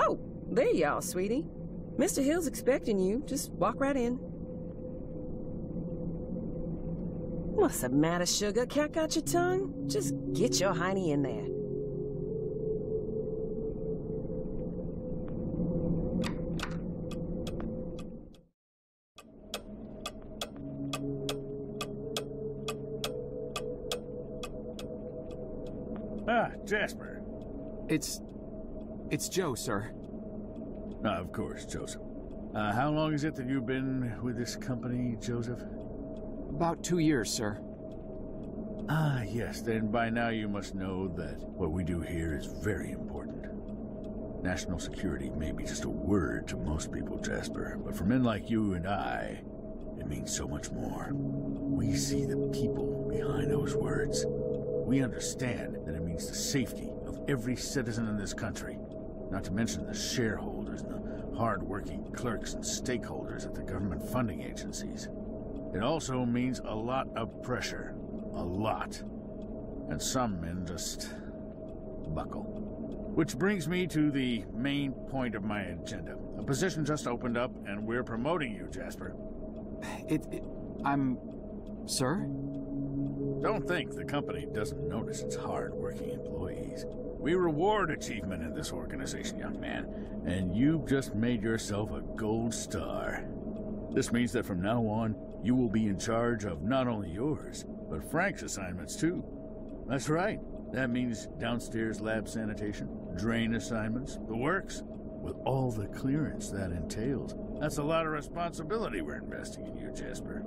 Oh, there you are, sweetie. Mr. Hill's expecting you. Just walk right in. What's the matter, sugar? Cat got your tongue? Just get your hiney in there. Ah, Jasper. It's Joe, sir. Of course, Joseph. How long is it that you've been with this company, Joseph? About 2 years, sir. Ah, yes. Then by now you must know that what we do here is very important. National security may be just a word to most people, Jasper, but for men like you and I, it means so much more. We see the people behind those words. We understand that it means the safety of every citizen in this country, not to mention the shareholders and the hard-working clerks and stakeholders at the government funding agencies. It also means a lot of pressure. A lot. And some men just buckle. Which brings me to the main point of my agenda. A position just opened up, and we're promoting you, Jasper. Sir? Don't think the company doesn't notice its hard-working employees. We reward achievement in this organization, young man, and you've just made yourself a gold star. This means that from now on, you will be in charge of not only yours, but Frank's assignments too. That's right. That means downstairs lab sanitation, drain assignments, the works, with all the clearance that entails. That's a lot of responsibility we're investing in you, Jasper.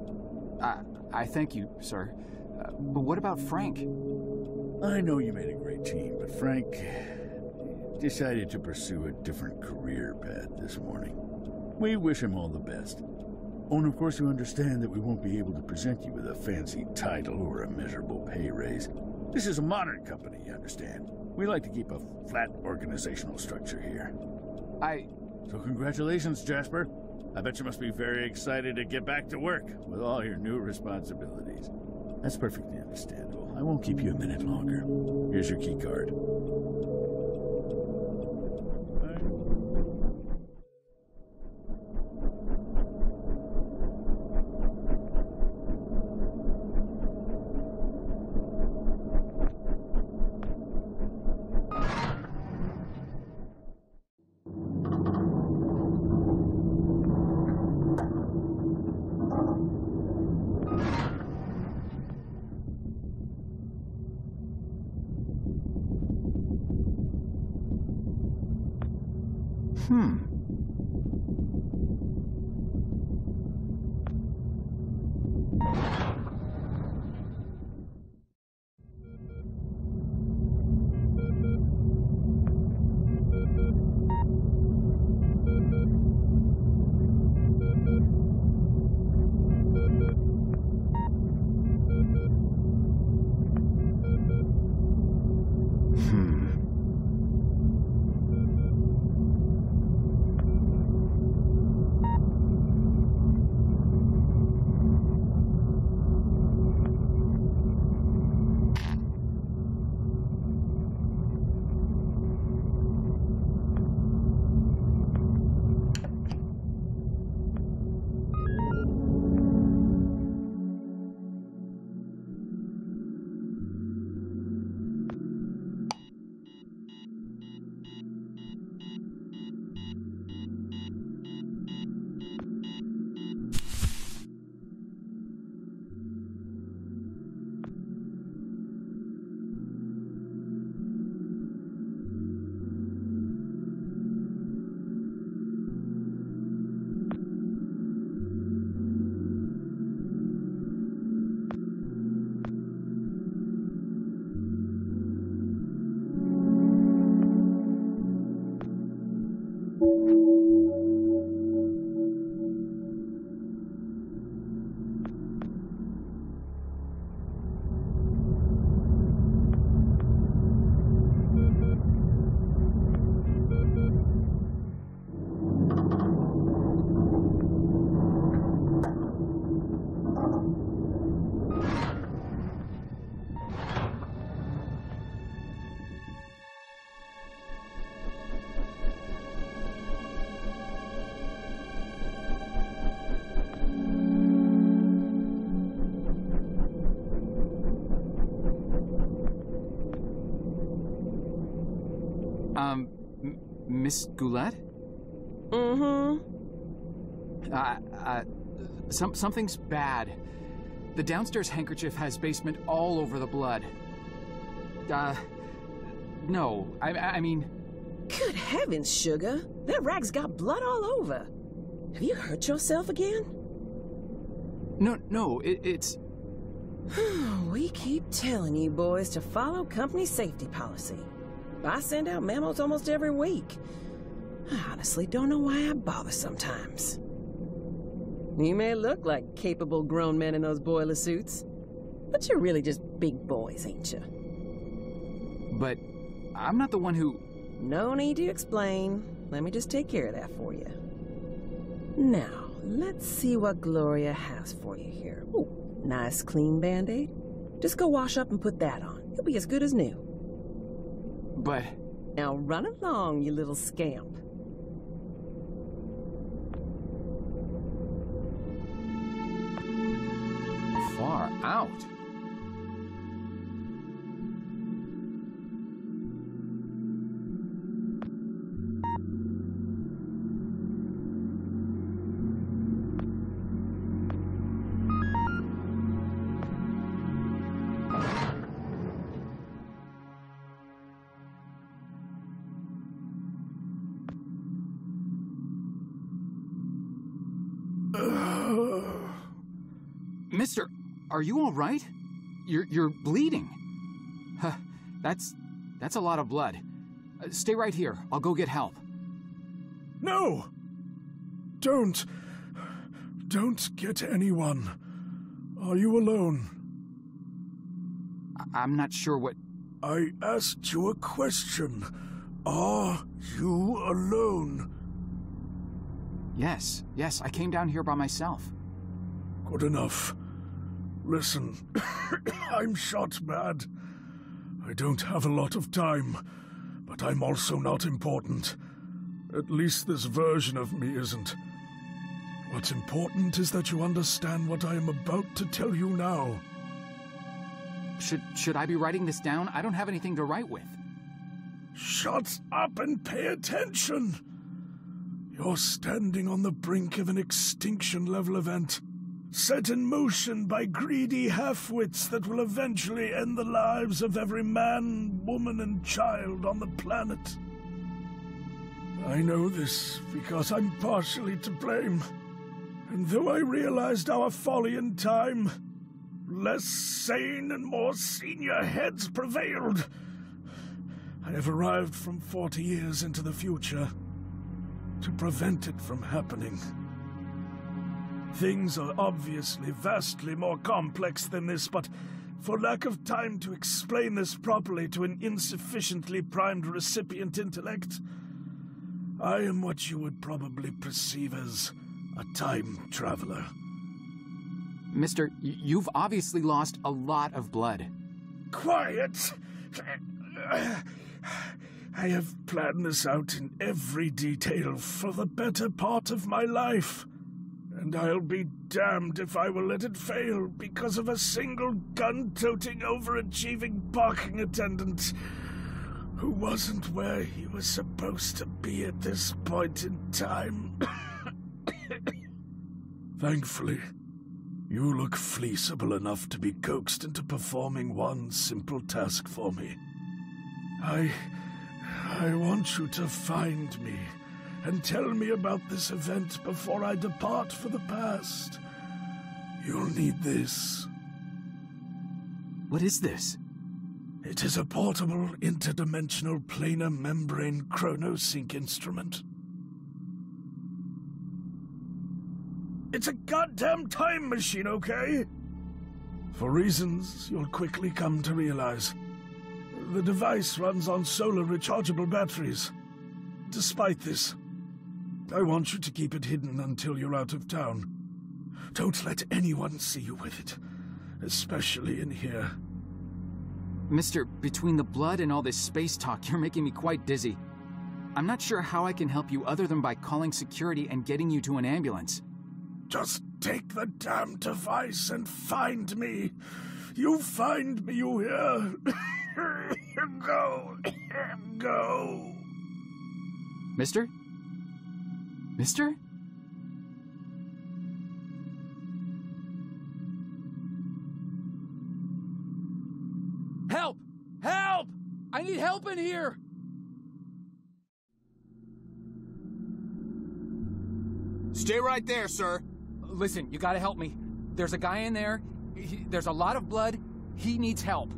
I thank you, sir. But what about Frank? I know you made a great team, but Frank decided to pursue a different career path this morning. We wish him all the best. Oh, and of course you understand that we won't be able to present you with a fancy title or a measurable pay raise. This is a modern company, you understand. We like to keep a flat organizational structure here. So congratulations, Jasper. I bet you must be very excited to get back to work with all your new responsibilities. That's perfectly understandable. I won't keep you a minute longer. Here's your key card. Miss Goulet? Something's bad. The downstairs handkerchief has basement all over the blood. No, I mean... Good heavens, Sugar. That rag's got blood all over. Have you hurt yourself again? No, it's... We keep telling you boys to follow company safety policy. I send out memos almost every week. I honestly don't know why I bother sometimes. You may look like capable grown men in those boiler suits, but you're really just big boys, ain't you? But I'm not the one who... No need to explain. Let me just take care of that for you. Now, let's see what Gloria has for you here. Ooh, nice clean Band-Aid. Just go wash up and put that on. You'll be as good as new. But... Now run along, you little scamp. Far out? Mister, are you all right? You're bleeding. That's a lot of blood. Stay right here. I'll go get help. No! Don't get anyone. Are you alone? I'm not sure what... I asked you a question. Are you alone? Yes, I came down here by myself. Good enough. Listen, I'm shot bad. I don't have a lot of time, but I'm also not important. At least this version of me isn't. What's important is that you understand what I am about to tell you now. Should I be writing this down? I don't have anything to write with. Shut up and pay attention! You're standing on the brink of an extinction-level event, set in motion by greedy half-wits that will eventually end the lives of every man, woman, and child on the planet. I know this because I'm partially to blame. And though I realized our folly in time, less sane and more senior heads prevailed. I have arrived from 40 years into the future to prevent it from happening. Things are obviously vastly more complex than this, but for lack of time to explain this properly to an insufficiently primed recipient intellect, I am what you would probably perceive as a time traveler. Mister, you've obviously lost a lot of blood. Quiet! I have planned this out in every detail for the better part of my life. And I'll be damned if I will let it fail because of a single gun-toting, overachieving parking attendant who wasn't where he was supposed to be at this point in time. Thankfully, you look fleeceable enough to be coaxed into performing one simple task for me. I want you to find me and tell me about this event before I depart for the past. You'll need this. What is this? It is a portable, interdimensional planar membrane chronosync instrument. It's a goddamn time machine, okay? For reasons you'll quickly come to realize. The device runs on solar rechargeable batteries. Despite this, I want you to keep it hidden until you're out of town. Don't let anyone see you with it, especially in here. Mister, between the blood and all this space talk, you're making me quite dizzy. I'm not sure how I can help you other than by calling security and getting you to an ambulance. Just take the damn device and find me. You find me, you hear? Go. Go. Mister? Mister? Help! Help! I need help in here! Stay right there, sir. Listen, you gotta help me. There's a guy in there. There's a lot of blood. He needs help.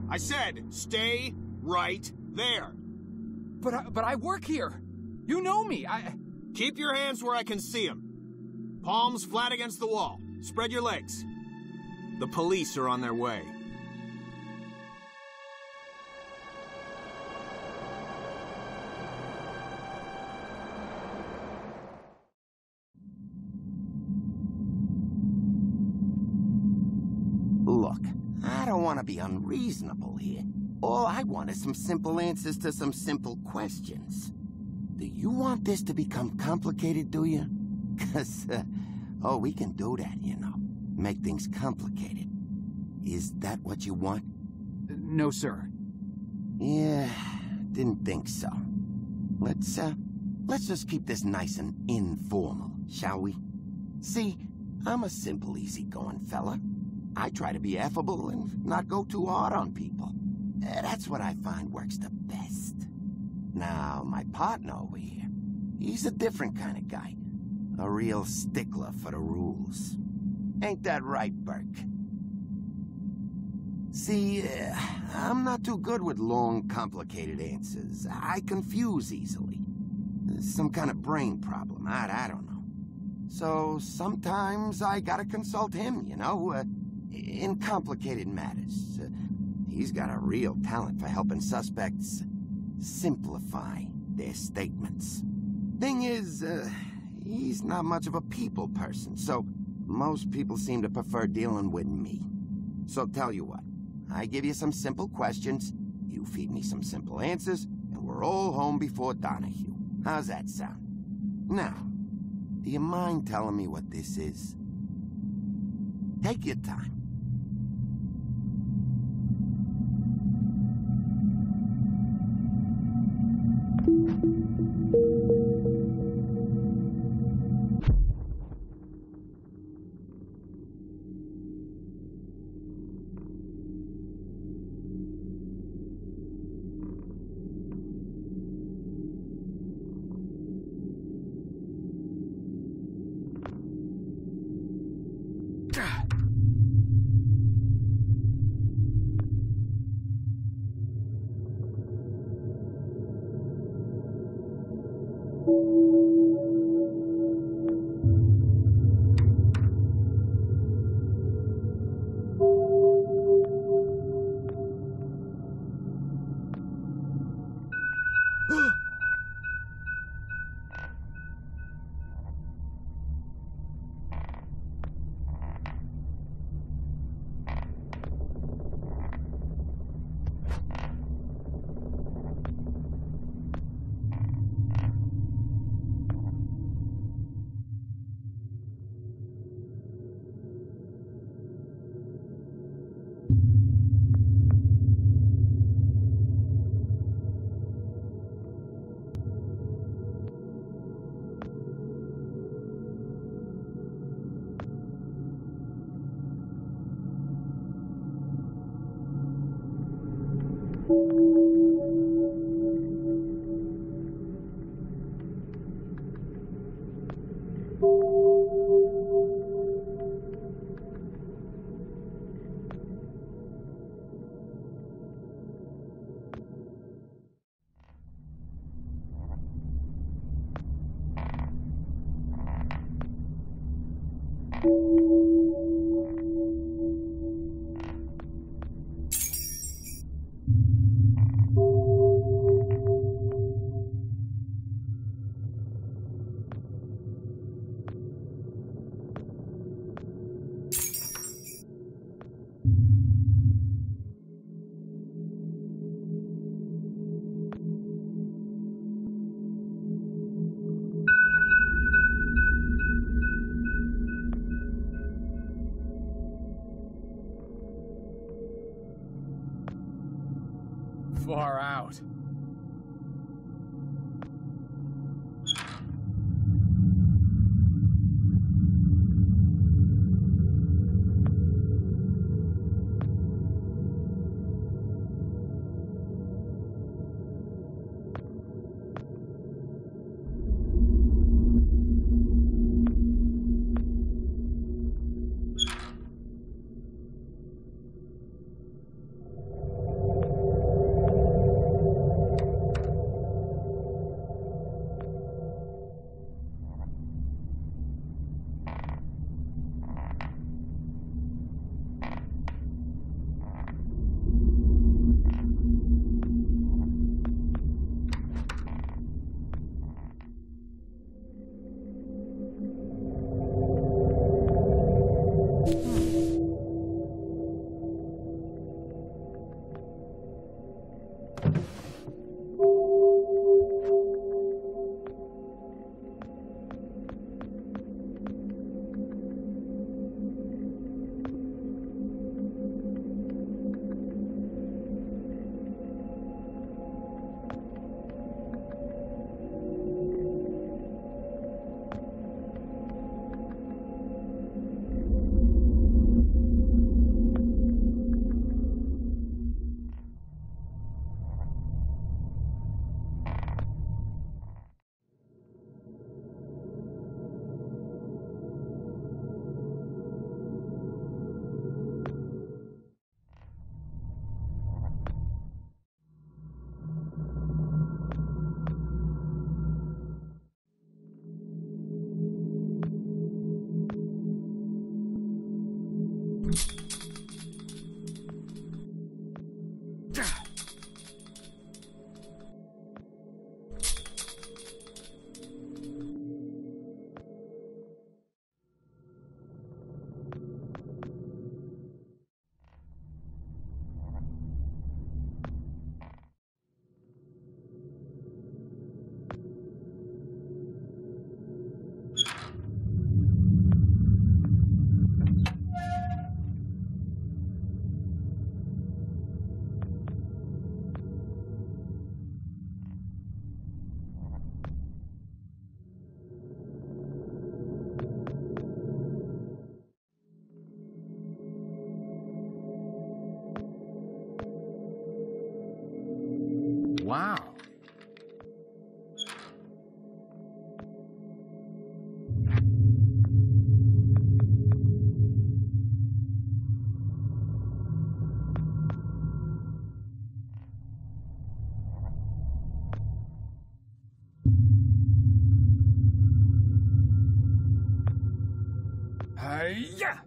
I said, stay right there. But I work here. You know me. Keep your hands where I can see them. Palms flat against the wall. Spread your legs. The police are on their way. Look, I don't want to be unreasonable here. All I want is some simple answers to some simple questions. Do you want this to become complicated, do you? 'Cause, we can do that, you know. Make things complicated. Is that what you want? No, sir. Yeah, didn't think so. Let's just keep this nice and informal, shall we? See, I'm a simple, easygoing fella. I try to be affable and not go too hard on people. That's what I find works the best. Now, my partner over here, he's a different kind of guy. A real stickler for the rules. Ain't that right, Burke? See, I'm not too good with long, complicated answers. I confuse easily. Some kind of brain problem, I don't know. So sometimes I gotta consult him, you know, in complicated matters. He's got a real talent for helping suspects simplify their statements. Thing is, he's not much of a people person, so most people seem to prefer dealing with me. So tell you what, I give you some simple questions, you feed me some simple answers, and we're all home before Donahue. How's that sound? Now, do you mind telling me what this is? Take your time. Far out. Wow. Hi-ya!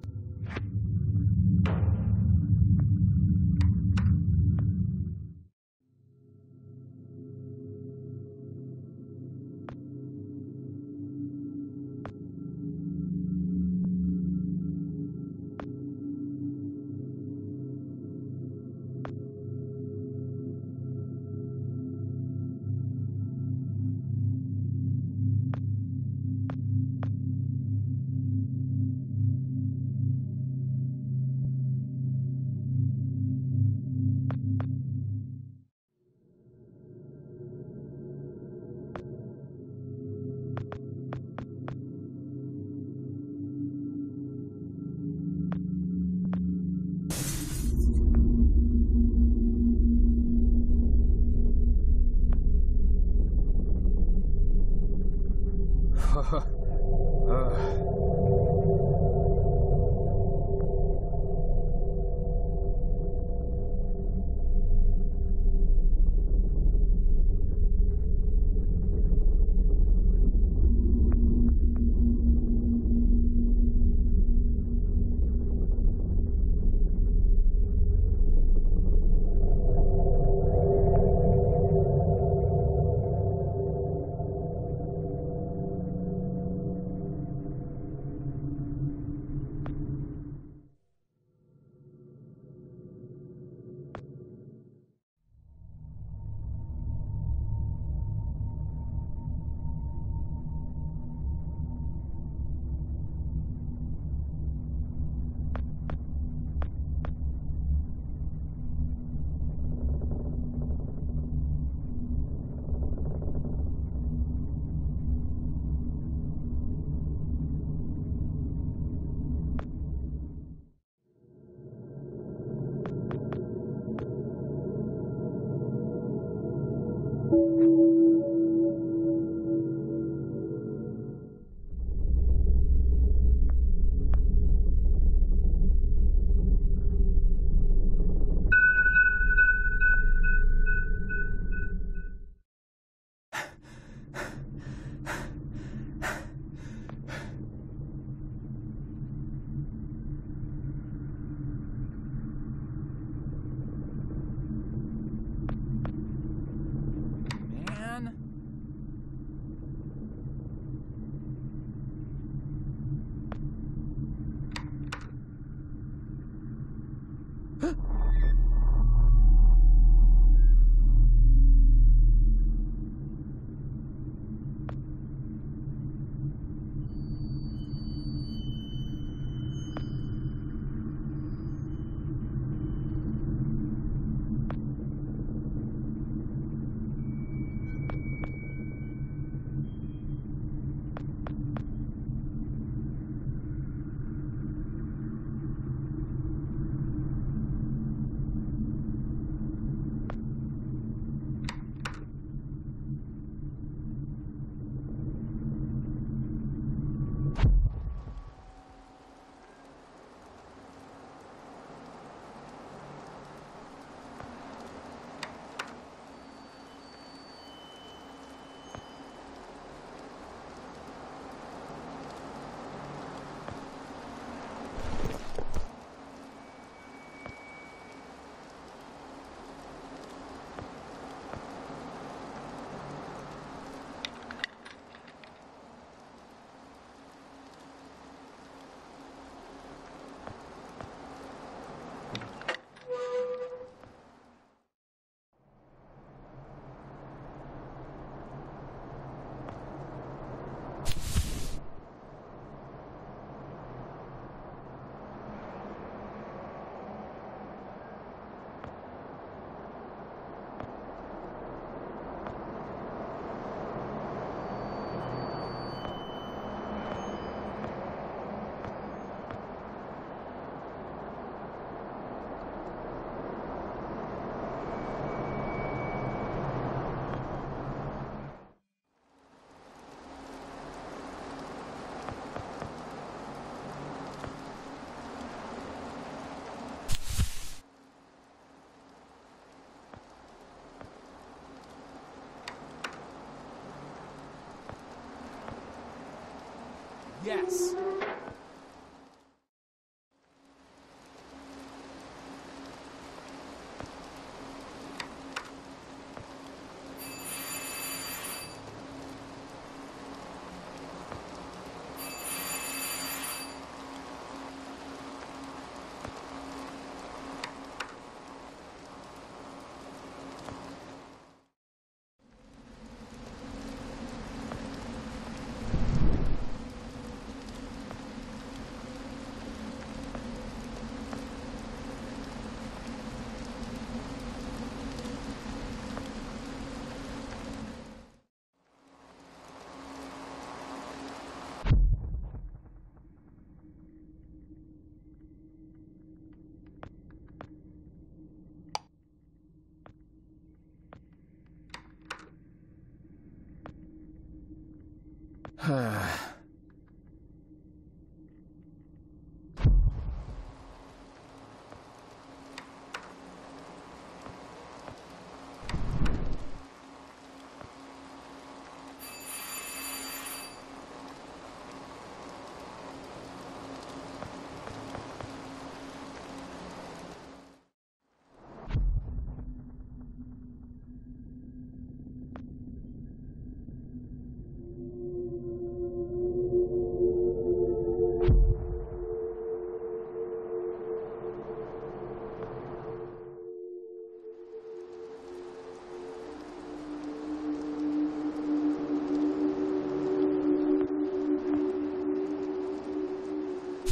Yes.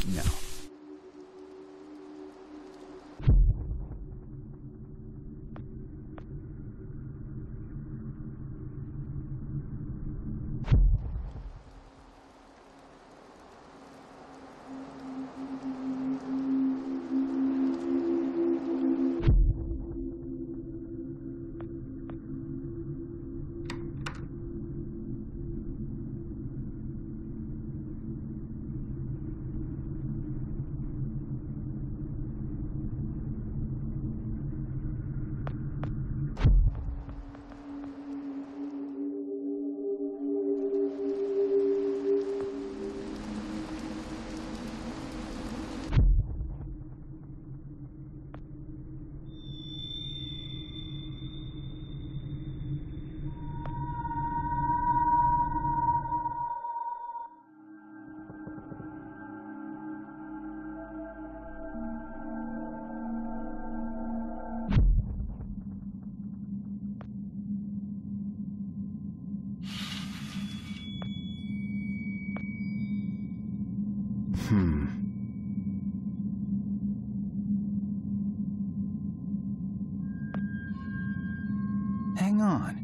No. Hang on.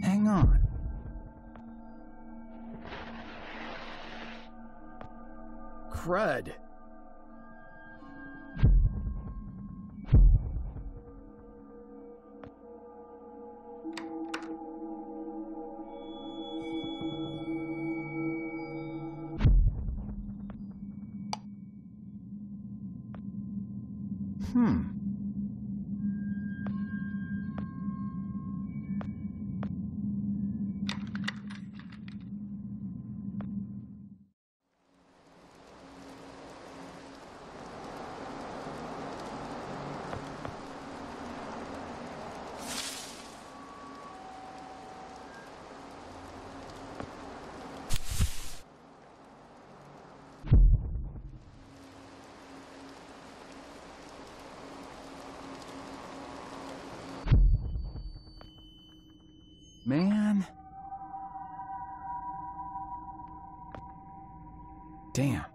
Hang on. Crud. Damn.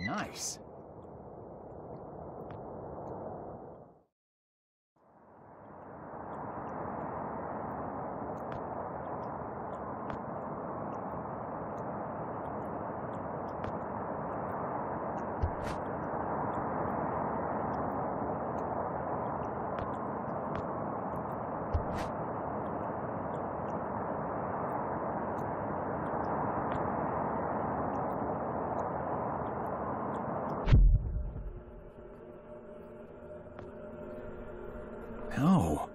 Nice. No.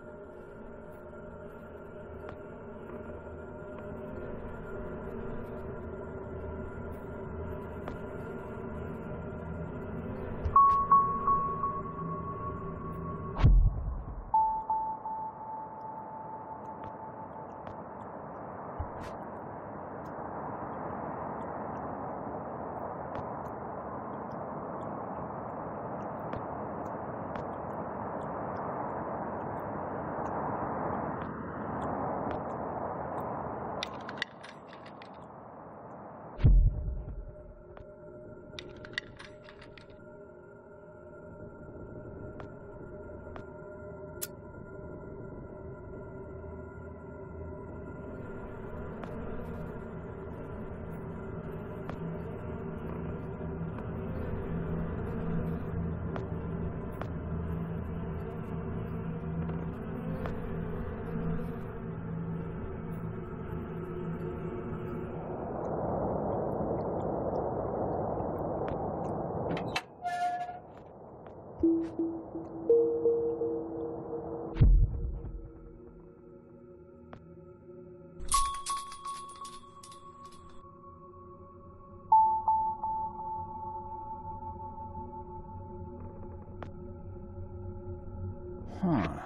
Huh.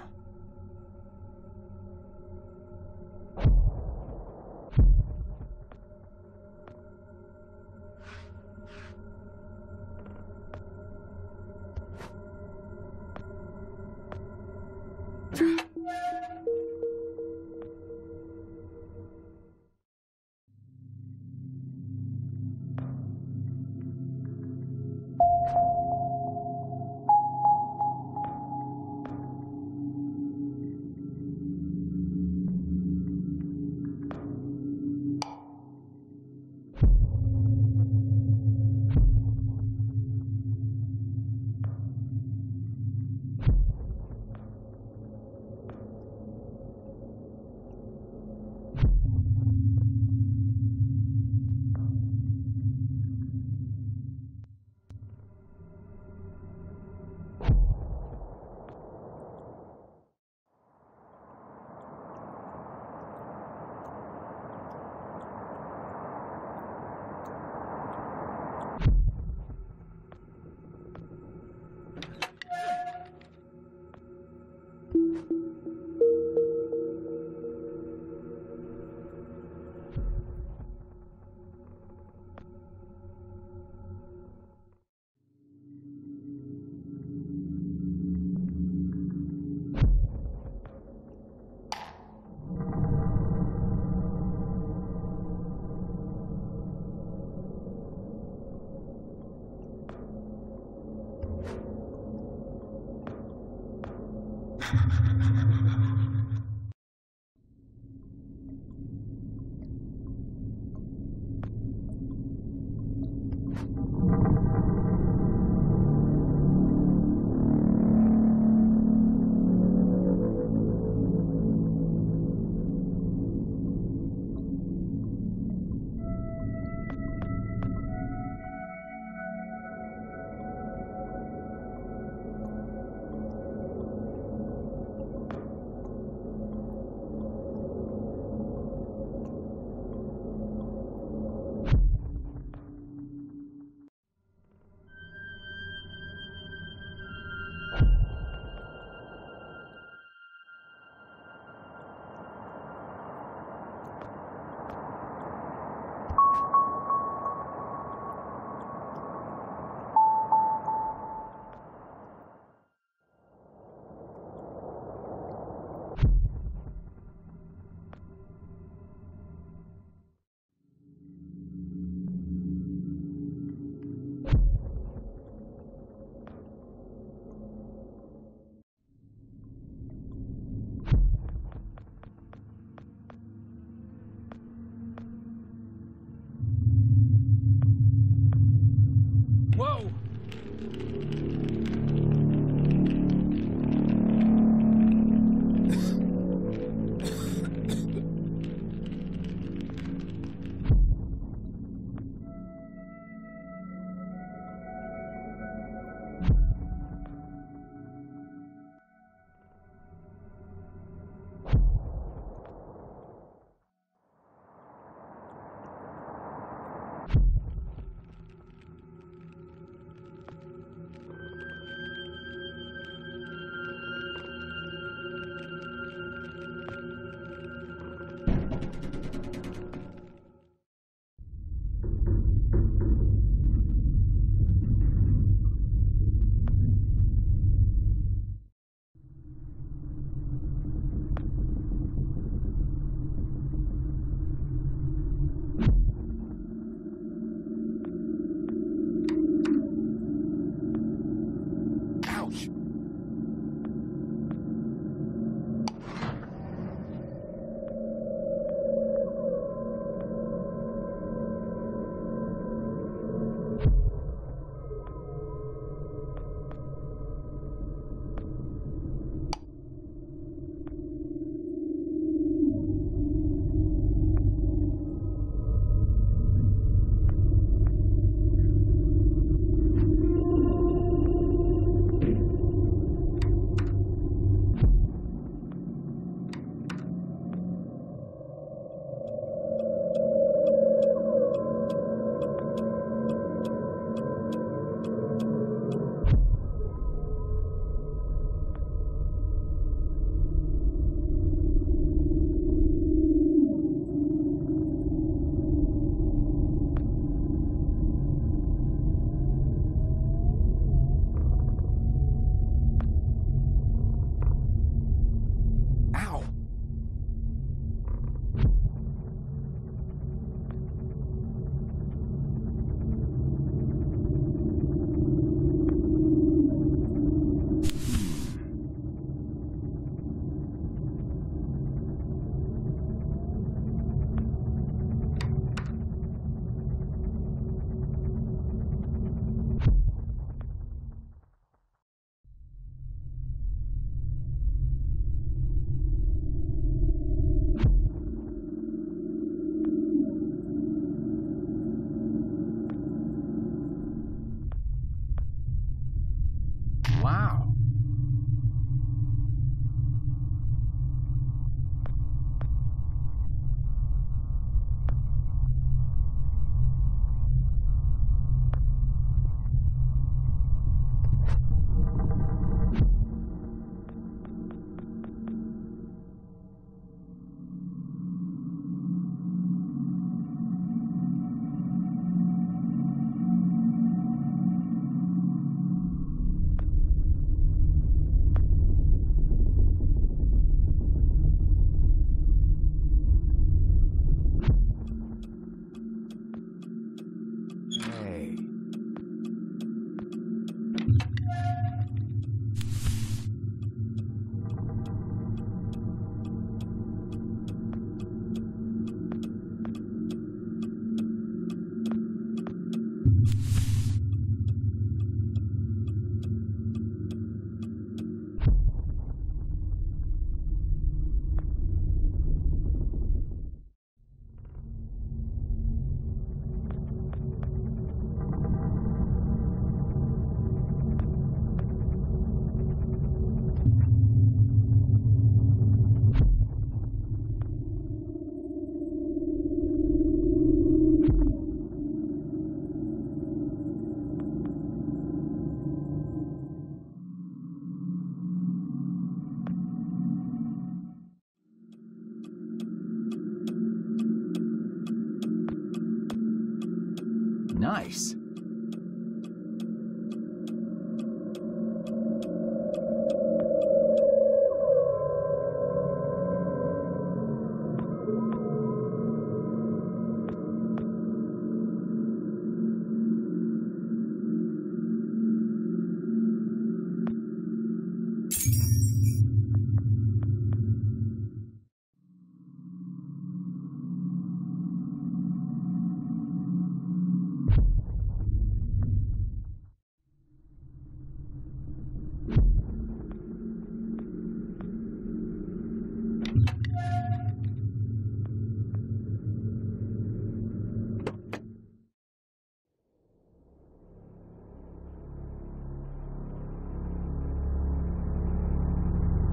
Nice.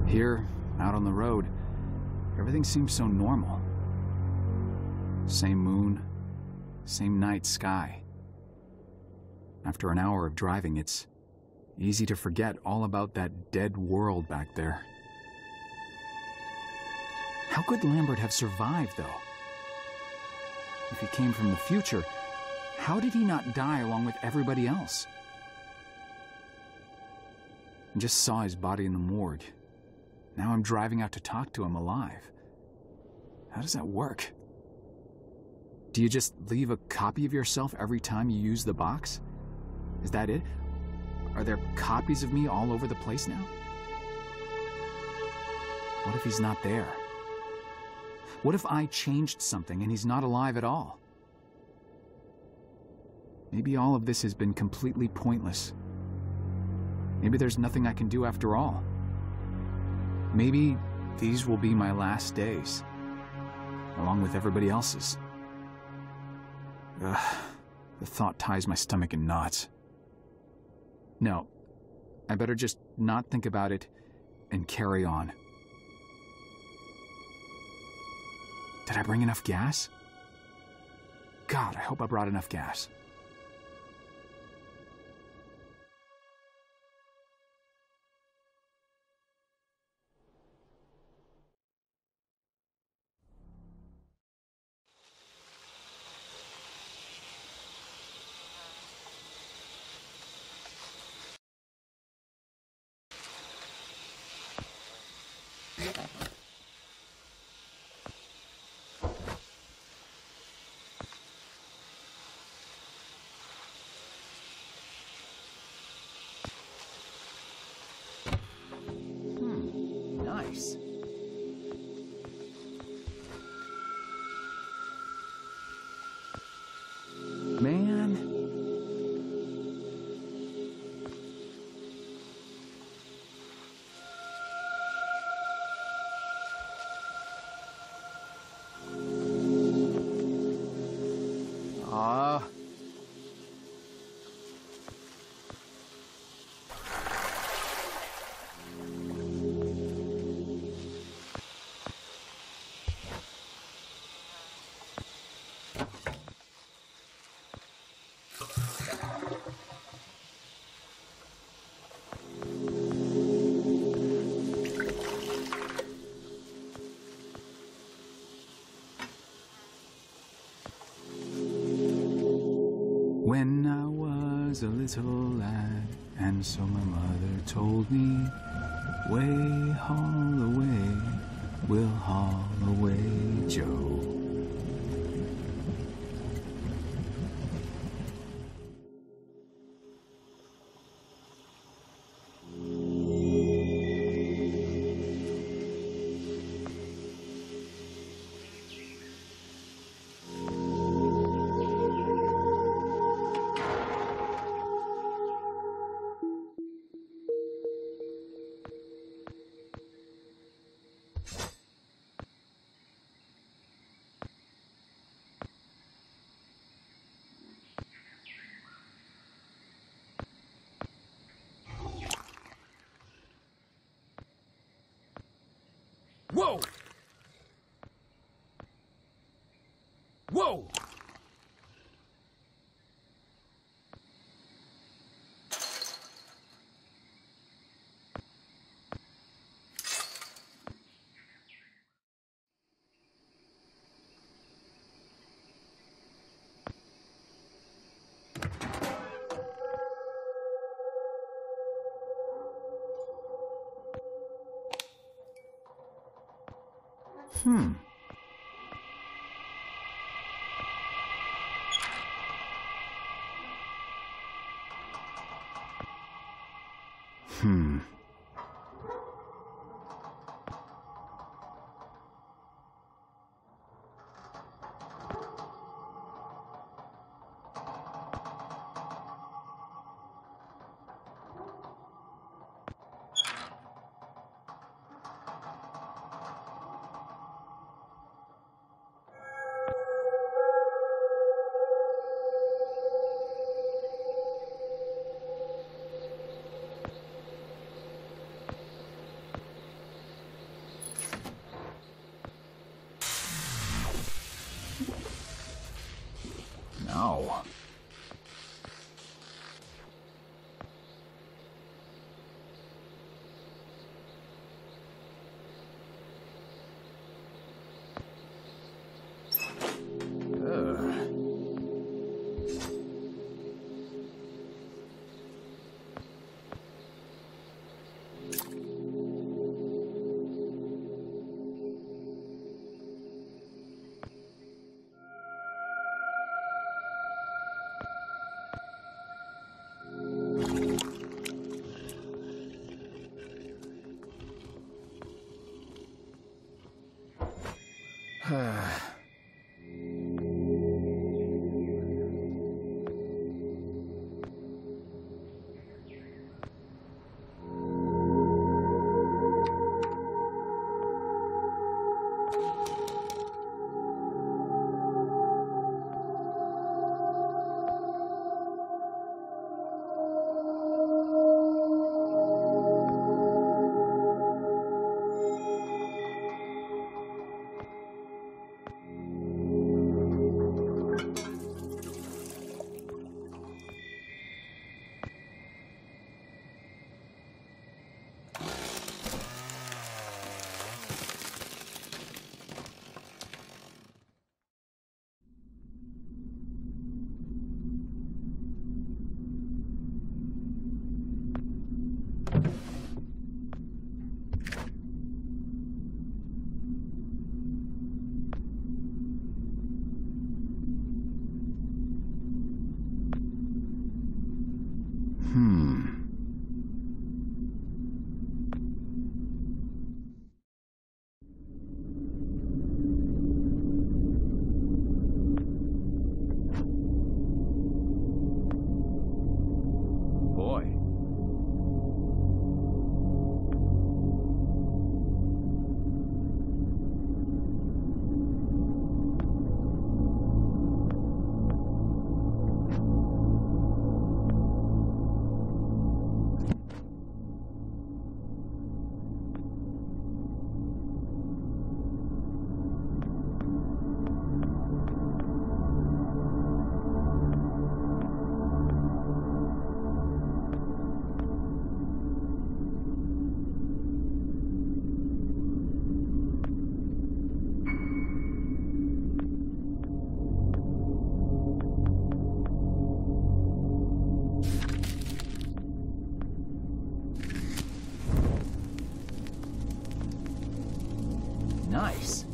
Here, out on the road, everything seems so normal. Same moon, same night sky. After an hour of driving, it's easy to forget all about that dead world back there. How could Lambert have survived, though? If he came from the future, how did he not die along with everybody else? I just saw his body in the morgue. Now I'm driving out to talk to him alive. How does that work? Do you just leave a copy of yourself every time you use the box? Is that it? Are there copies of me all over the place now? What if he's not there? What if I changed something and he's not alive at all? Maybe all of this has been completely pointless. Maybe there's nothing I can do after all. Maybe these will be my last days, along with everybody else's. Ugh, the thought ties my stomach in knots. No, I better just not think about it and carry on. Did I bring enough gas? God, I hope I brought enough gas. Nice. Man. When I was a little lad, and so my mother told me, way haul away, we'll haul away, Joe. Whoa! Whoa! Hmm. No. Nice.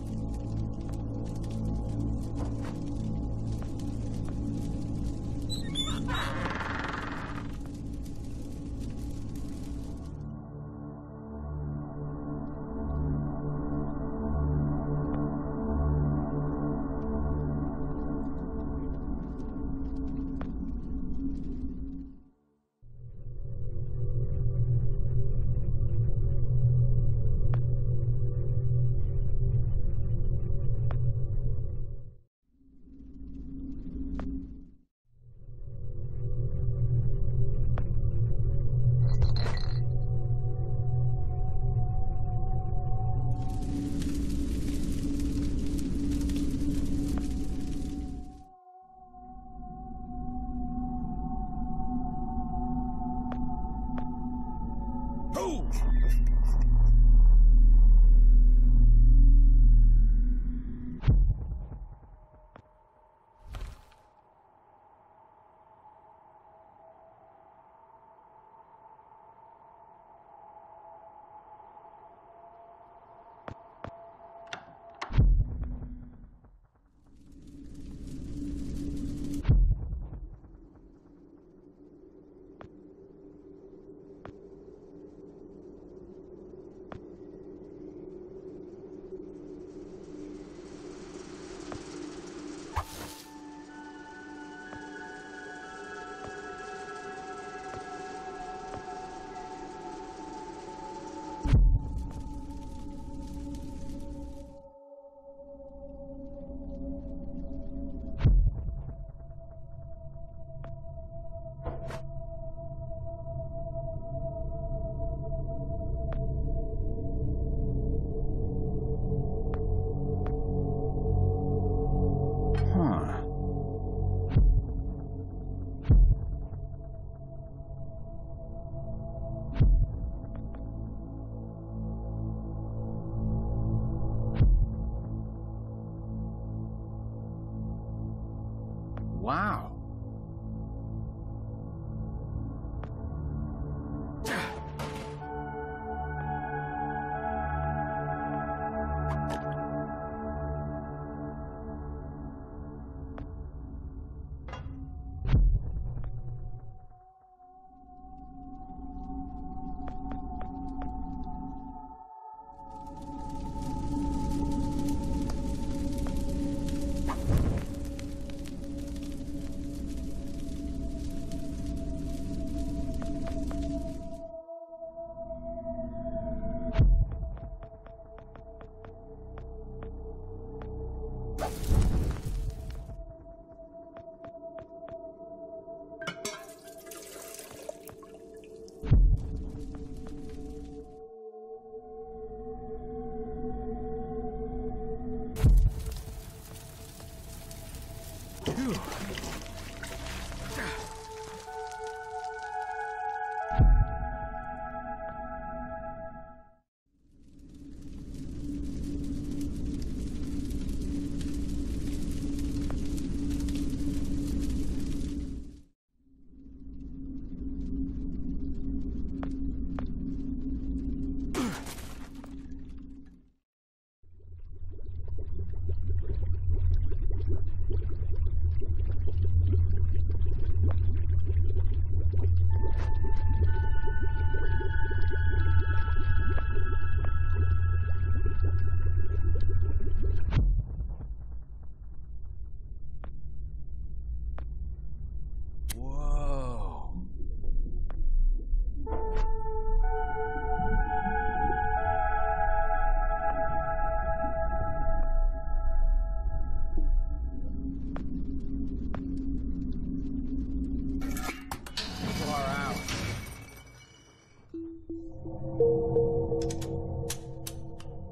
Wow.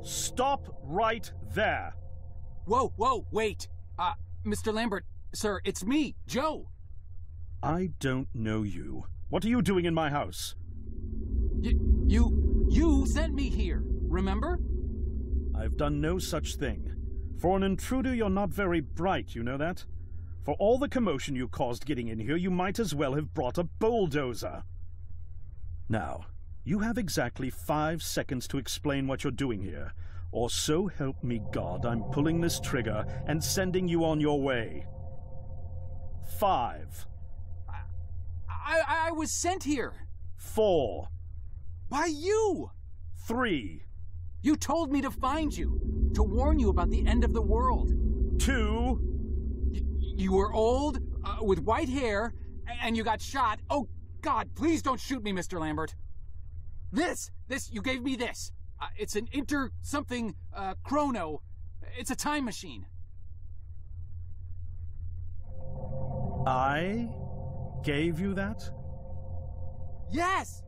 Stop right there! Whoa, wait! Mr. Lambert, sir, it's me, Joe! I don't know you. What are you doing in my house? You sent me here, remember? I've done no such thing. For an intruder, you're not very bright, you know that? For all the commotion you caused getting in here, you might as well have brought a bulldozer. Now, you have exactly 5 seconds to explain what you're doing here. Or so help me God, I'm pulling this trigger and sending you on your way. 5. I was sent here. 4. By you! 3. You told me to find you, to warn you about the end of the world. 2. You were old, with white hair, and you got shot. Oh, God, please don't shoot me, Mr. Lambert. You gave me this. It's an chrono. It's a time machine. I gave you that? Yes!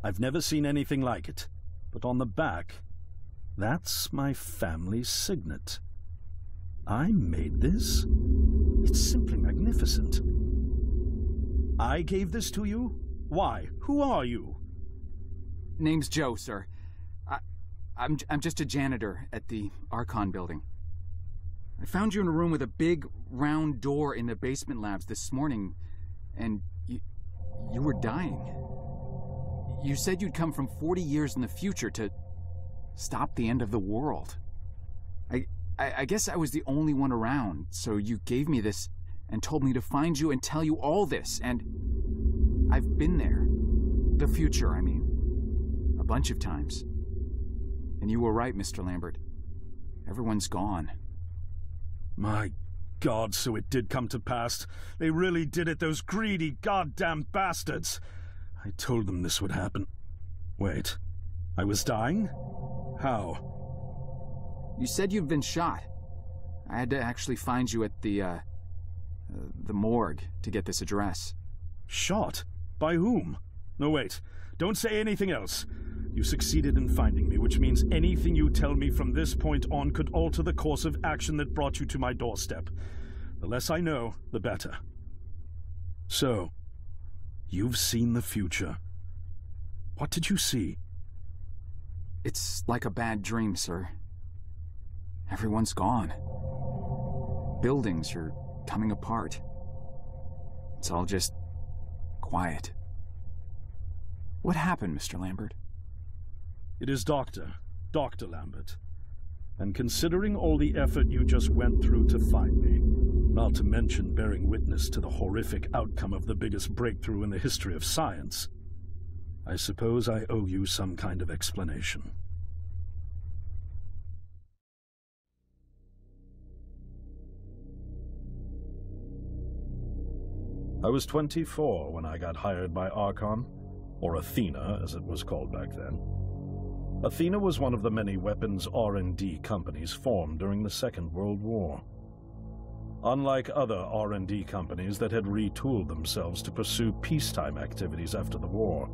I've never seen anything like it. But on the back, that's my family signet. I made this? It's simply magnificent. I gave this to you? Why? Who are you? Name's Joe, sir. I'm just a janitor at the Archon building. I found you in a room with a big, round door in the basement labs this morning, and you were dying. You said you'd come from 40 years in the future to stop the end of the world. I guess I was the only one around, so you gave me this and told me to find you and tell you all this, and I've been there. The future, I mean. A bunch of times. And you were right, Mr. Lambert. Everyone's gone. My God, so it did come to pass. They really did it, those greedy goddamn bastards. I told them this would happen. Wait, I was dying? How? You said you'd been shot. I had to actually find you at the morgue to get this address. Shot? By whom? No, wait. Don't say anything else. You succeeded in finding me, which means anything you tell me from this point on could alter the course of action that brought you to my doorstep. The less I know, the better. So, you've seen the future. What did you see? It's like a bad dream, sir. Everyone's gone. Buildings are coming apart. It's all just quiet. What happened, Mr. Lambert? It is Dr. Lambert. And considering all the effort you just went through to find me, not to mention bearing witness to the horrific outcome of the biggest breakthrough in the history of science, I suppose I owe you some kind of explanation. I was 24 when I got hired by Archon, or Athena as it was called back then. Athena was one of the many weapons R&D companies formed during the Second World War. Unlike other R&D companies that had retooled themselves to pursue peacetime activities after the war,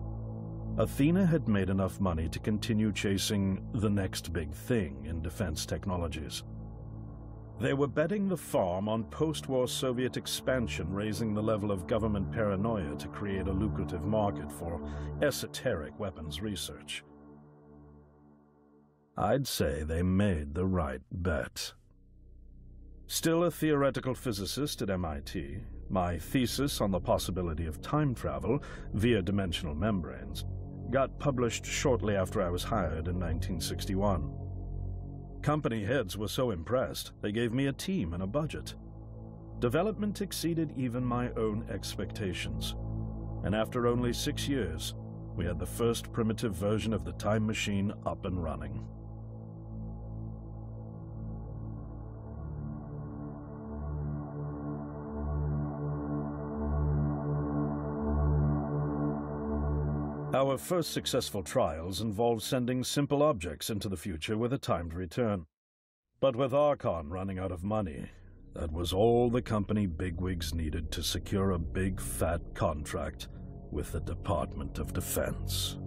Athena had made enough money to continue chasing the next big thing in defense technologies. They were betting the farm on post-war Soviet expansion, raising the level of government paranoia to create a lucrative market for esoteric weapons research. I'd say they made the right bet. Still a theoretical physicist at MIT, my thesis on the possibility of time travel via dimensional membranes got published shortly after I was hired in 1961. Company heads were so impressed, they gave me a team and a budget. Development exceeded even my own expectations, and after only 6 years, we had the first primitive version of the time machine up and running. Our first successful trials involved sending simple objects into the future with a timed return. But with Archon running out of money, that was all the company bigwigs needed to secure a big fat contract with the Department of Defense.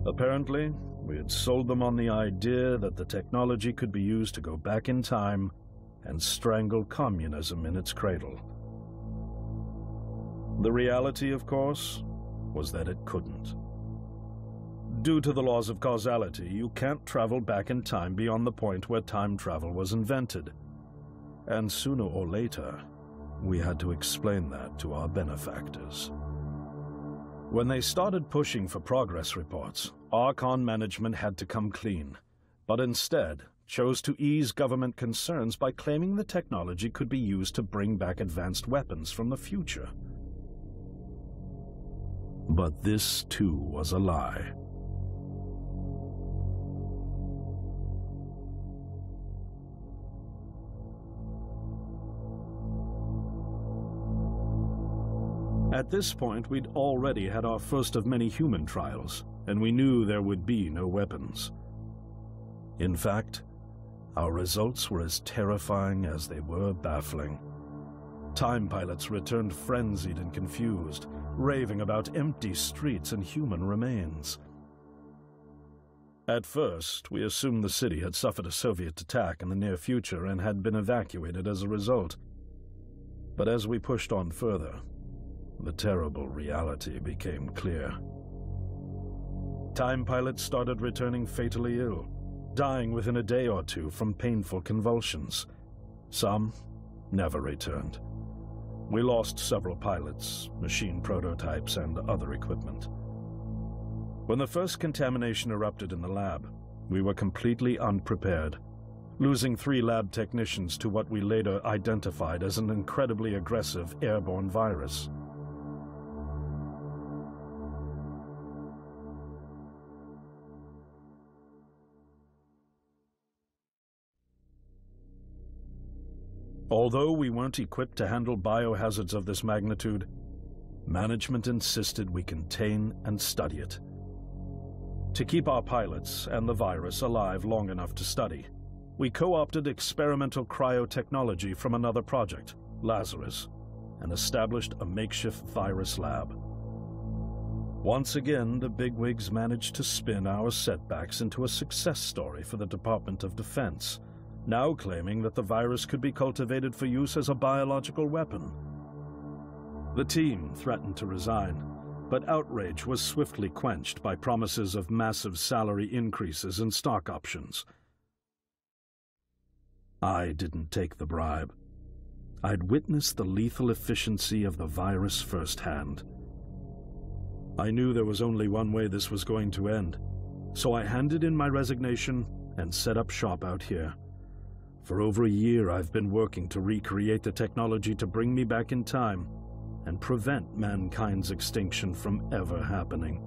Apparently, we had sold them on the idea that the technology could be used to go back in time and strangle communism in its cradle. The reality, of course, was that it couldn't. Due to the laws of causality, you can't travel back in time beyond the point where time travel was invented. And sooner or later, we had to explain that to our benefactors. When they started pushing for progress reports, Archon management had to come clean, but instead chose to ease government concerns by claiming the technology could be used to bring back advanced weapons from the future. But this, too, was a lie. At this point, we'd already had our first of many human trials, and we knew there would be no weapons. In fact, our results were as terrifying as they were baffling. Time pilots returned frenzied and confused, raving about empty streets and human remains. At first, we assumed the city had suffered a Soviet attack in the near future and had been evacuated as a result. But as we pushed on further, the terrible reality became clear. Time pilots started returning fatally ill, dying within a day or two from painful convulsions. Some never returned. We lost several pilots, machine prototypes, and other equipment. When the first contamination erupted in the lab, we were completely unprepared, losing 3 lab technicians to what we later identified as an incredibly aggressive airborne virus. Although we weren't equipped to handle biohazards of this magnitude, management insisted we contain and study it. To keep our pilots and the virus alive long enough to study, we co-opted experimental cryotechnology from another project, Lazarus, and established a makeshift virus lab. Once again, the bigwigs managed to spin our setbacks into a success story for the Department of Defense, now claiming that the virus could be cultivated for use as a biological weapon. The team threatened to resign, but outrage was swiftly quenched by promises of massive salary increases and stock options. I didn't take the bribe. I'd witnessed the lethal efficiency of the virus firsthand. I knew there was only one way this was going to end, so I handed in my resignation and set up shop out here. For over a year, I've been working to recreate the technology to bring me back in time and prevent mankind's extinction from ever happening.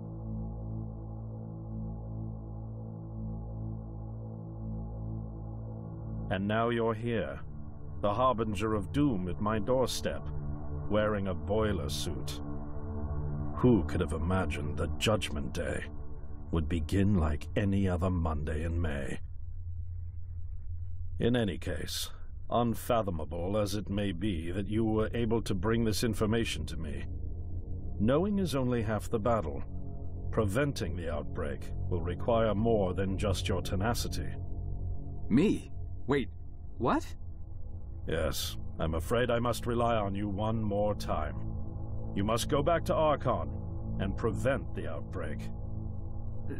And now you're here, the harbinger of doom at my doorstep, wearing a boiler suit. Who could have imagined that Judgment Day would begin like any other Monday in May? In any case, unfathomable as it may be that you were able to bring this information to me, knowing is only half the battle. Preventing the outbreak will require more than just your tenacity. Me? Wait, what? Yes, I'm afraid I must rely on you one more time. You must go back to Archon and prevent the outbreak.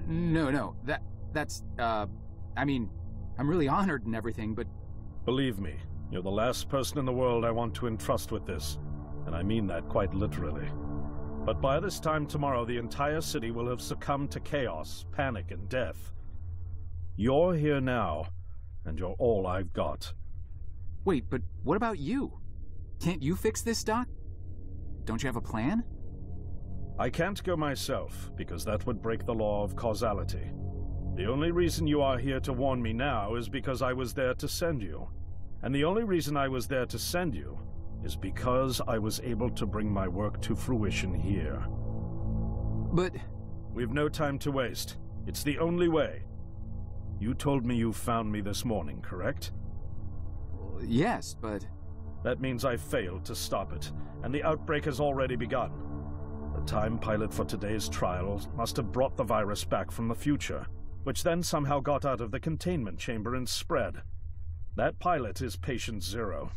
No, that's, I mean, I'm really honored and everything, but... Believe me, you're the last person in the world I want to entrust with this, and I mean that quite literally. But by this time tomorrow, the entire city will have succumbed to chaos, panic, and death. You're here now, and you're all I've got. Wait, but what about you? Can't you fix this, Doc? Don't you have a plan? I can't go myself, because that would break the law of causality. The only reason you are here to warn me now is because I was there to send you. And the only reason I was there to send you is because I was able to bring my work to fruition here. But... We've no time to waste. It's the only way. You told me you found me this morning, correct? Yes, but... That means I failed to stop it, and the outbreak has already begun. The time pilot for today's trials must have brought the virus back from the future, which then somehow got out of the containment chamber and spread. That pilot is Patient Zero.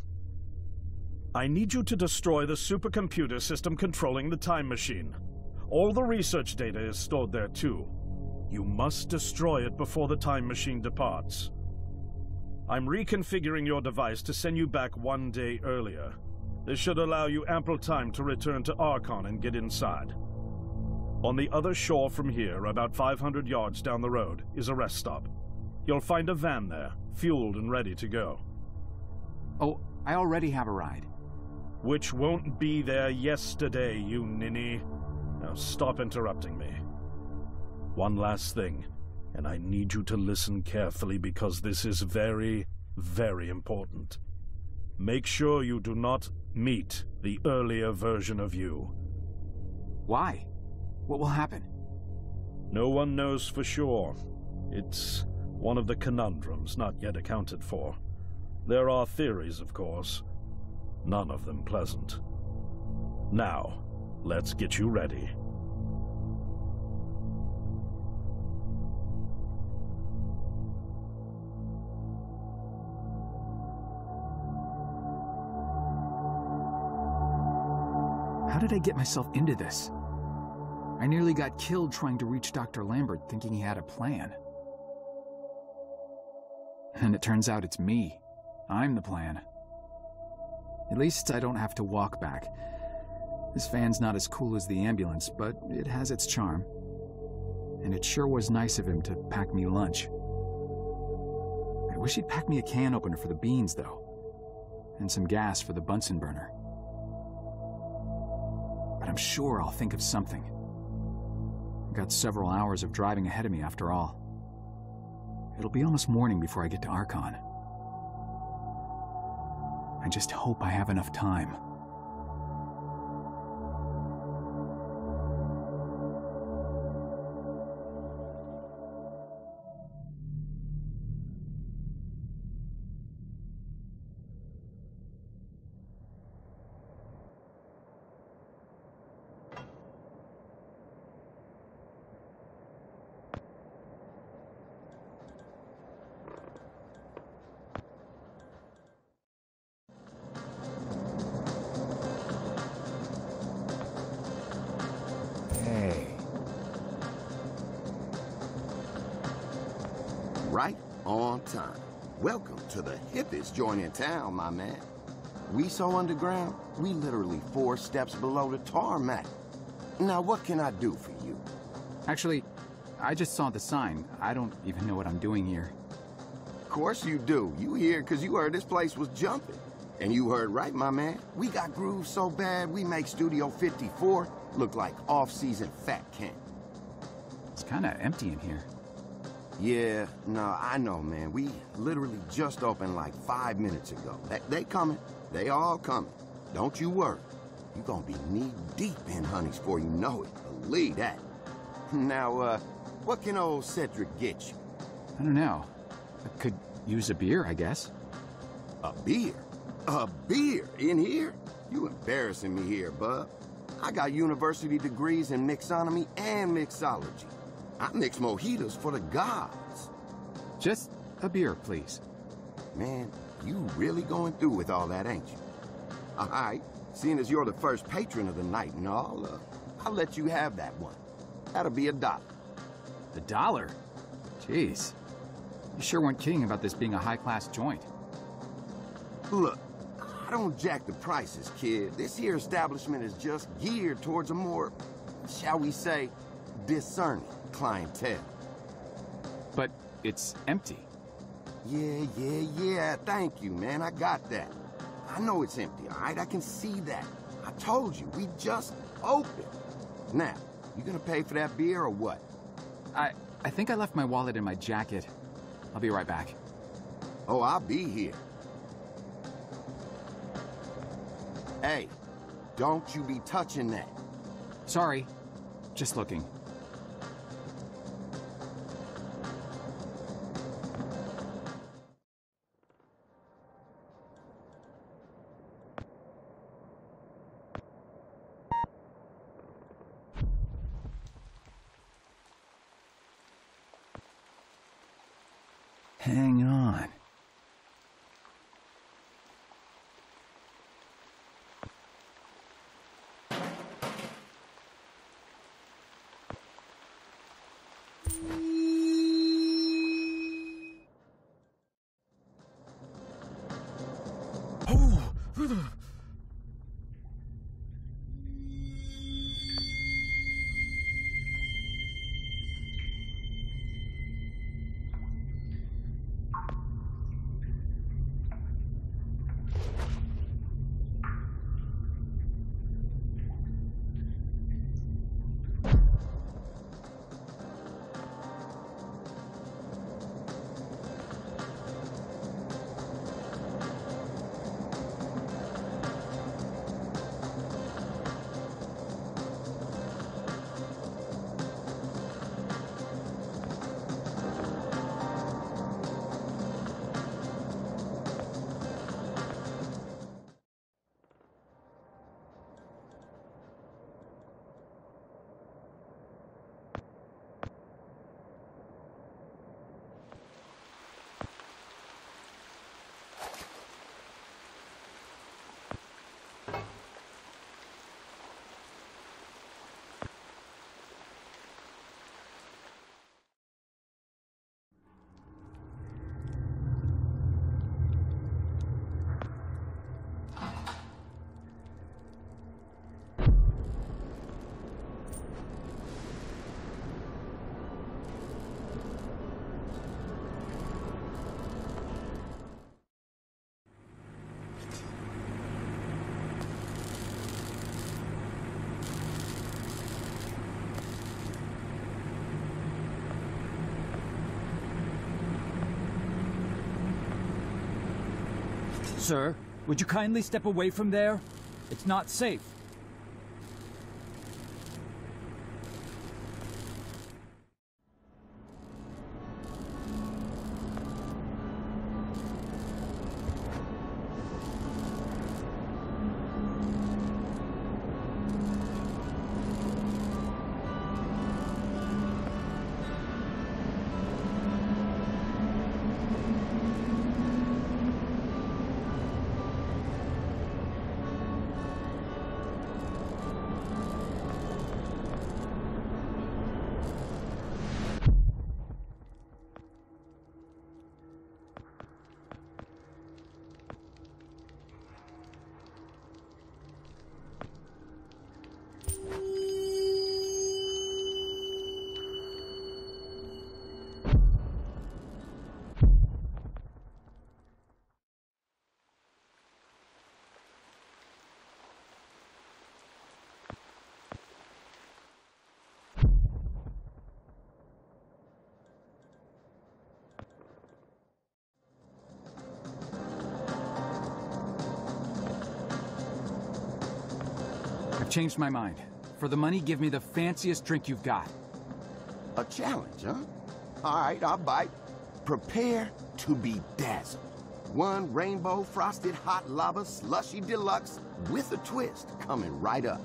I need you to destroy the supercomputer system controlling the time machine. All the research data is stored there too. You must destroy it before the time machine departs. I'm reconfiguring your device to send you back 1 day earlier. This should allow you ample time to return to Archon and get inside. On the other shore from here, about 500 yards down the road, is a rest stop. You'll find a van there, fueled and ready to go. Oh, I already have a ride. Which won't be there yesterday, you ninny. Now stop interrupting me. One last thing, and I need you to listen carefully because this is very, very important. Make sure you do not meet the earlier version of you. Why? What will happen? No one knows for sure. It's one of the conundrums not yet accounted for. There are theories, of course. None of them pleasant. Now, let's get you ready. How did I get myself into this? I nearly got killed trying to reach Dr. Lambert thinking he had a plan. And it turns out it's me. I'm the plan. At least I don't have to walk back. This van's not as cool as the ambulance, but it has its charm. And it sure was nice of him to pack me lunch. I wish he'd pack me a can opener for the beans, though. And some gas for the Bunsen burner. But I'm sure I'll think of something. I've got several hours of driving ahead of me after all. It'll be almost morning before I get to Archon. I just hope I have enough time. Right on time. Welcome to the hippest joint in town, my man. We so underground, we literally 4 steps below the tarmac. Now, what can I do for you? Actually, I just saw the sign. I don't even know what I'm doing here. Of course you do. You here because you heard this place was jumping. And you heard right, my man. We got grooves so bad, we make Studio 54 look like off-season fat camp. It's kind of empty in here. Yeah, no, I know, man. We literally just opened like 5 minutes ago. They coming. They all coming. Don't you worry. You gonna be knee-deep in honeys before you know it. Believe that. Now, what can old Cedric get you? I don't know. I could use a beer, I guess. A beer? A beer in here? You embarrassing me here, bub. I got university degrees in mixonomy and mixology. I mix mojitos for the gods. Just a beer, please. Man, you really going through with all that, ain't you? All right, seeing as you're the first patron of the night and all, I'll let you have that one. That'll be $1. $1? Jeez. You sure weren't kidding about this being a high-class joint. Look, I don't jack the prices, kid. This here establishment is just geared towards a more, shall we say, discerning clientele. But it's empty. Yeah. Thank you, man. I got that. I know it's empty, all right? I can see that. I told you, we just opened. Now, you gonna pay for that beer or what? I think I left my wallet in my jacket. I'll be right back. Oh, I'll be here. Hey, don't you be touching that. Sorry. Just looking. Hang on. Sir, would you kindly step away from there? It's not safe. changed my mind. For the money, give me the fanciest drink you've got. A challenge, huh? All right, I'll bite. Prepare to be dazzled. One rainbow frosted hot lava slushy deluxe with a twist coming right up.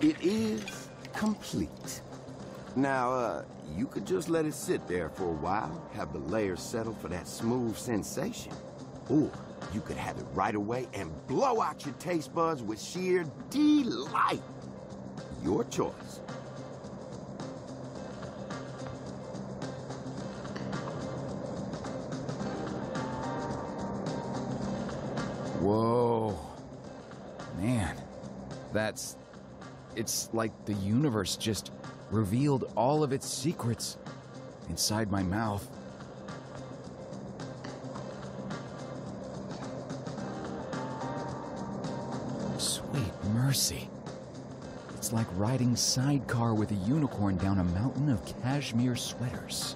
It is complete. Now, you could just let it sit there for a while, have the layers settle for that smooth sensation. Or you could have it right away and blow out your taste buds with sheer delight. Your choice. Whoa. Man, it's like the universe just revealed all of its secrets inside my mouth. Sweet mercy. It's like riding sidecar with a unicorn down a mountain of cashmere sweaters.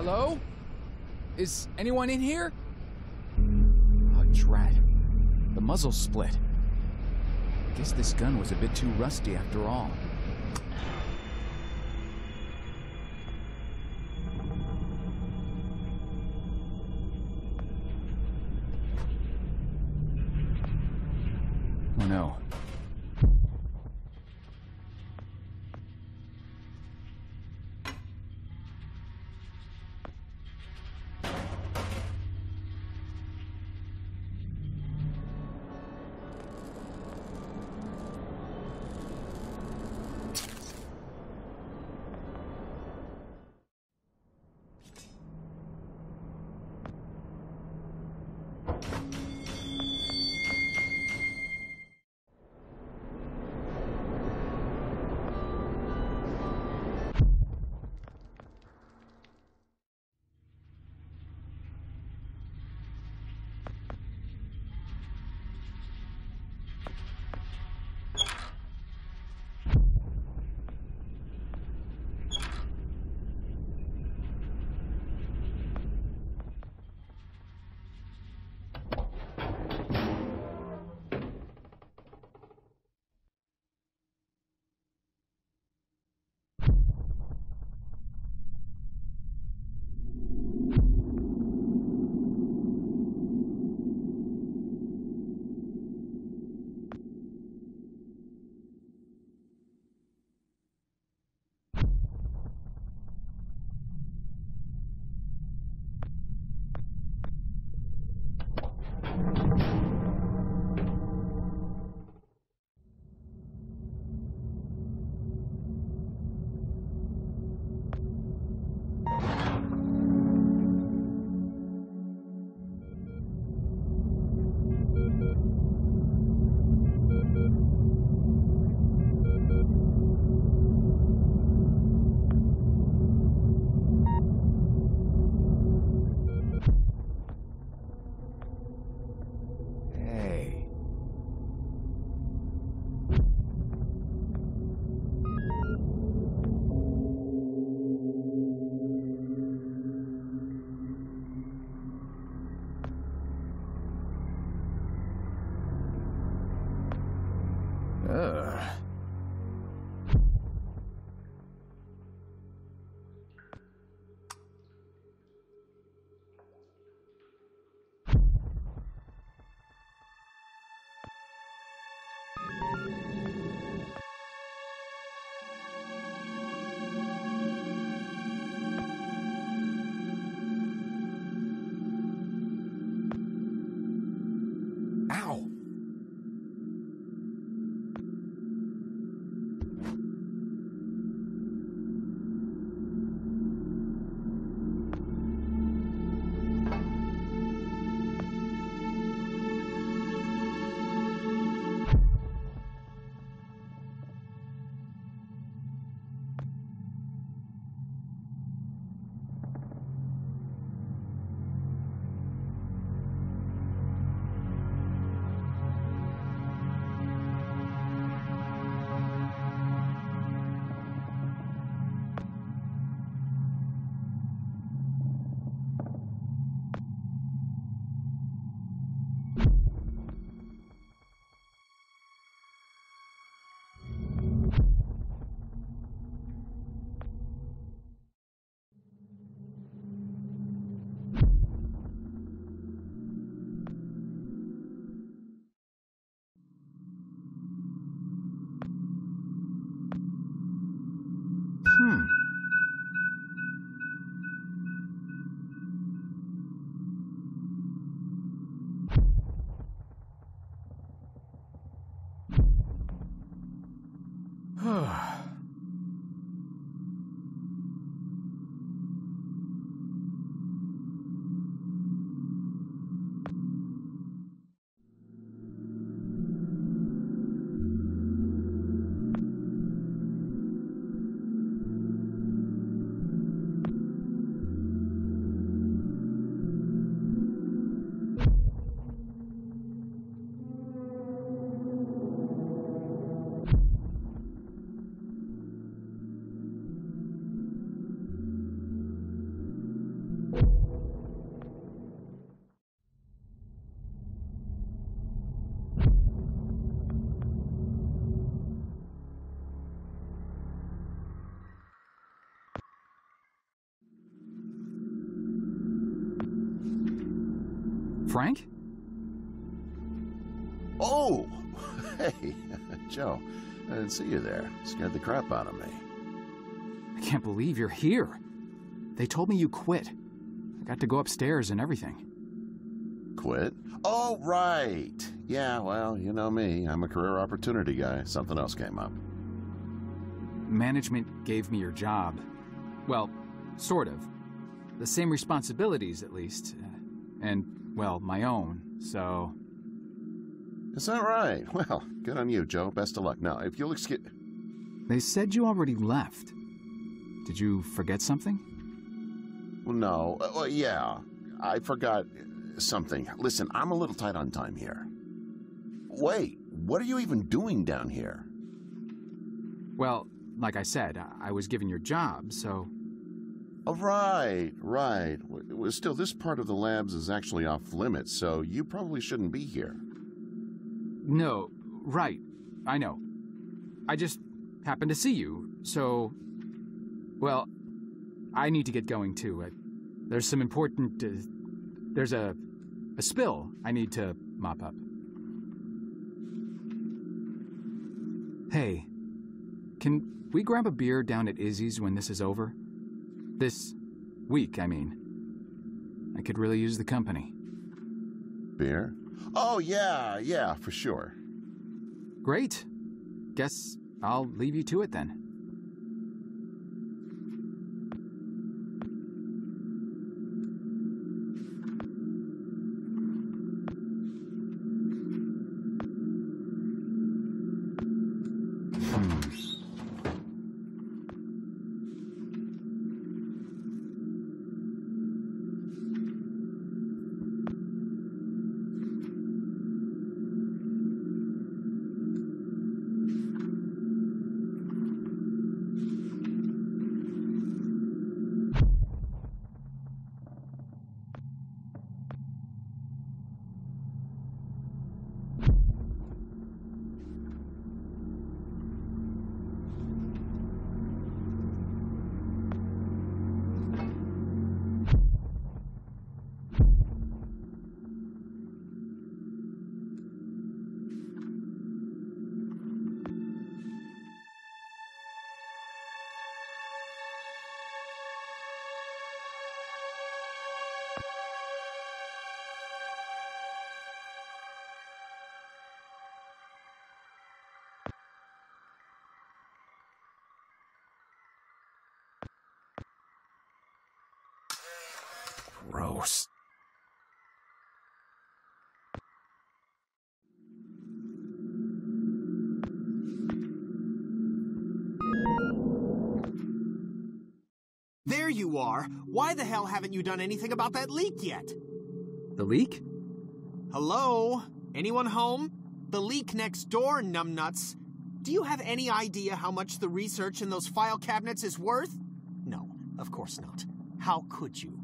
Hello? Is anyone in here? Oh, drat. The muzzle's split. Guess this gun was a bit too rusty after all. Oh no. Ow! Frank? Oh, Hey, Joe. I didn't see you there. Scared the crap out of me. I can't believe you're here. They told me you quit. I got to go upstairs and everything. Quit? Oh, right. Yeah, well, you know me. I'm a career opportunity guy. Something else came up. Management gave me your job. Well, sort of. The same responsibilities, at least. And, well, my own, so... Is that right? Well, good on you, Joe. Best of luck. Now, if you'll excuse... They said you already left. Did you forget something? Well, no. Well, yeah. I forgot something. Listen, I'm a little tight on time here. Wait, what are you even doing down here? Well, like I said, I was given your job, so... Oh, right. Well, still, this part of the labs is actually off limits, so you probably shouldn't be here. No, right. I know. I just happened to see you, so... Well, I need to get going, too. There's some important... there's a spill I need to mop up. Hey, can we grab a beer down at Izzy's when this is over? This week, I mean. I could really use the company. Beer? Oh, yeah, for sure. Great. Guess I'll leave you to it then. Gross. There you are. Why the hell haven't you done anything about that leak yet? The leak? Hello? Anyone home? The leak next door, numbnuts. Do you have any idea how much the research in those file cabinets is worth? No, of course not. How could you?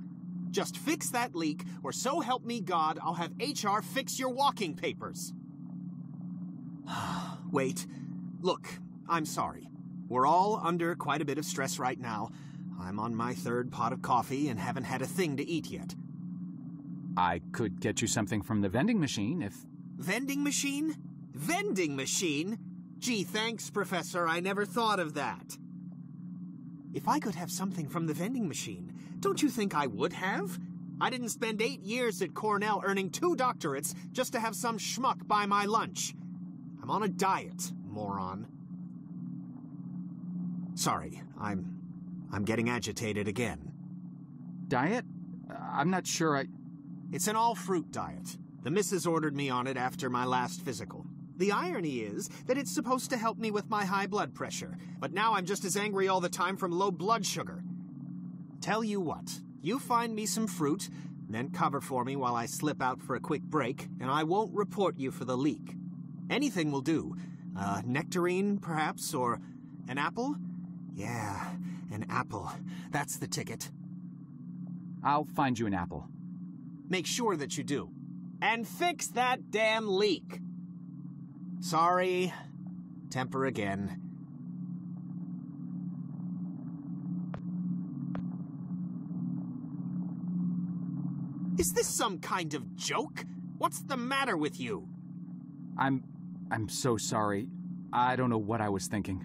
Just fix that leak, or so help me God, I'll have HR fix your walking papers. Wait. Look, I'm sorry. We're all under quite a bit of stress right now. I'm on my third pot of coffee and haven't had a thing to eat yet. I could get you something from the vending machine if... Vending machine? Vending machine? Gee, thanks, Professor. I never thought of that. If I could have something from the vending machine, don't you think I would have? I didn't spend 8 years at Cornell earning 2 doctorates just to have some schmuck buy my lunch. I'm on a diet, moron. Sorry, I'm getting agitated again. Diet? I'm not sure It's an all-fruit diet. The missus ordered me on it after my last physical. The irony is that it's supposed to help me with my high blood pressure, but now I'm just as angry all the time from low blood sugar. Tell you what, you find me some fruit, then cover for me while I slip out for a quick break, and I won't report you for the leak. Anything will do. Nectarine, perhaps, or an apple? Yeah, an apple. That's the ticket. I'll find you an apple. Make sure that you do. And fix that damn leak. Sorry. Temper again. Is this some kind of joke? What's the matter with you? I'm I'm so sorry. I don't know what I was thinking.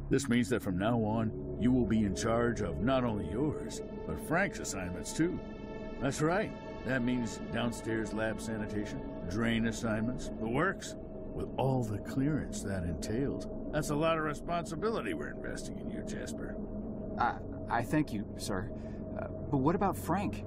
This means that from now on, you will be in charge of not only yours, but Frank's assignments too. That's right. That means downstairs lab sanitation, drain assignments, the works, with all the clearance that entails. That's a lot of responsibility we're investing in you, Jasper. I thank you, sir. But what about Frank?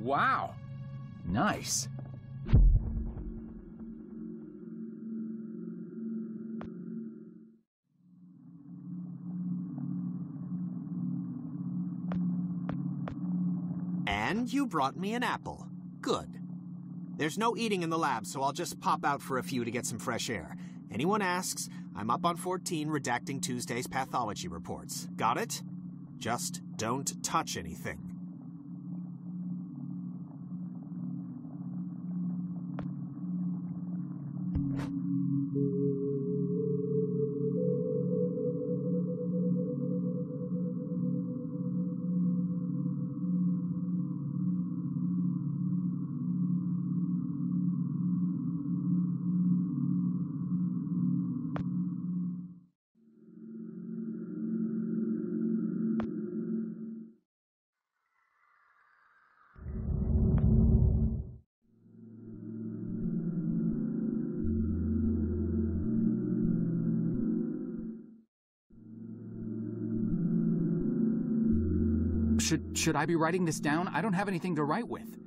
Wow. Nice. And you brought me an apple. Good. There's no eating in the lab, so I'll just pop out for a few to get some fresh air. Anyone asks, I'm up on 14 redacting Tuesday's pathology reports. Got it? Just don't touch anything. Should I be writing this down? I don't have anything to write with.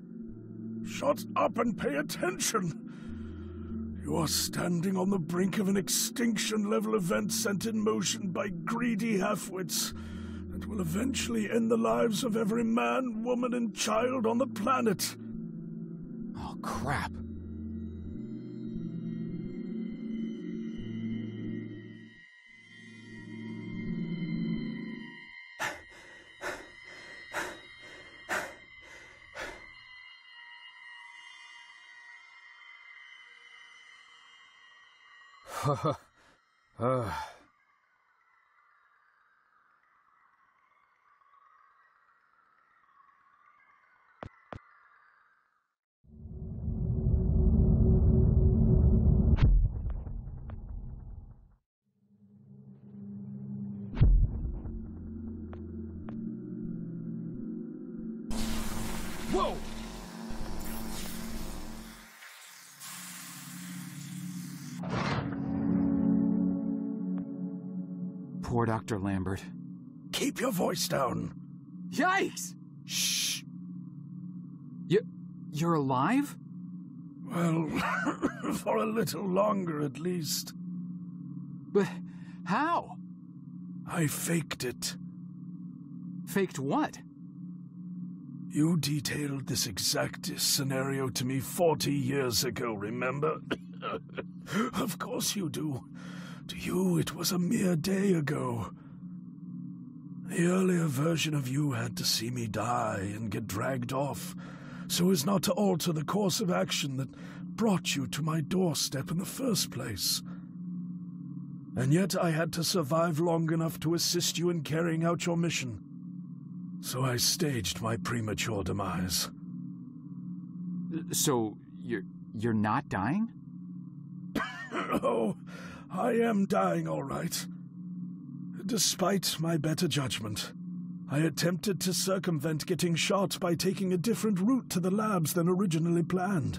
Shut up and pay attention. You are standing on the brink of an extinction-level event sent in motion by greedy half-wits that will eventually end the lives of every man, woman, and child on the planet. Oh, crap. Poor Dr. Lambert. Keep your voice down. Yikes! Shh. You're alive? Well, for a little longer at least. But how? I faked it. Faked what? You detailed this exact scenario to me 40 years ago, remember? Of course you do. To you, it was a mere day ago. The earlier version of you had to see me die and get dragged off, so as not to alter the course of action that brought you to my doorstep in the first place. And yet I had to survive long enough to assist you in carrying out your mission. So I staged my premature demise. So, you're not dying? Oh, I am dying all right. Despite my better judgment, I attempted to circumvent getting shot by taking a different route to the labs than originally planned.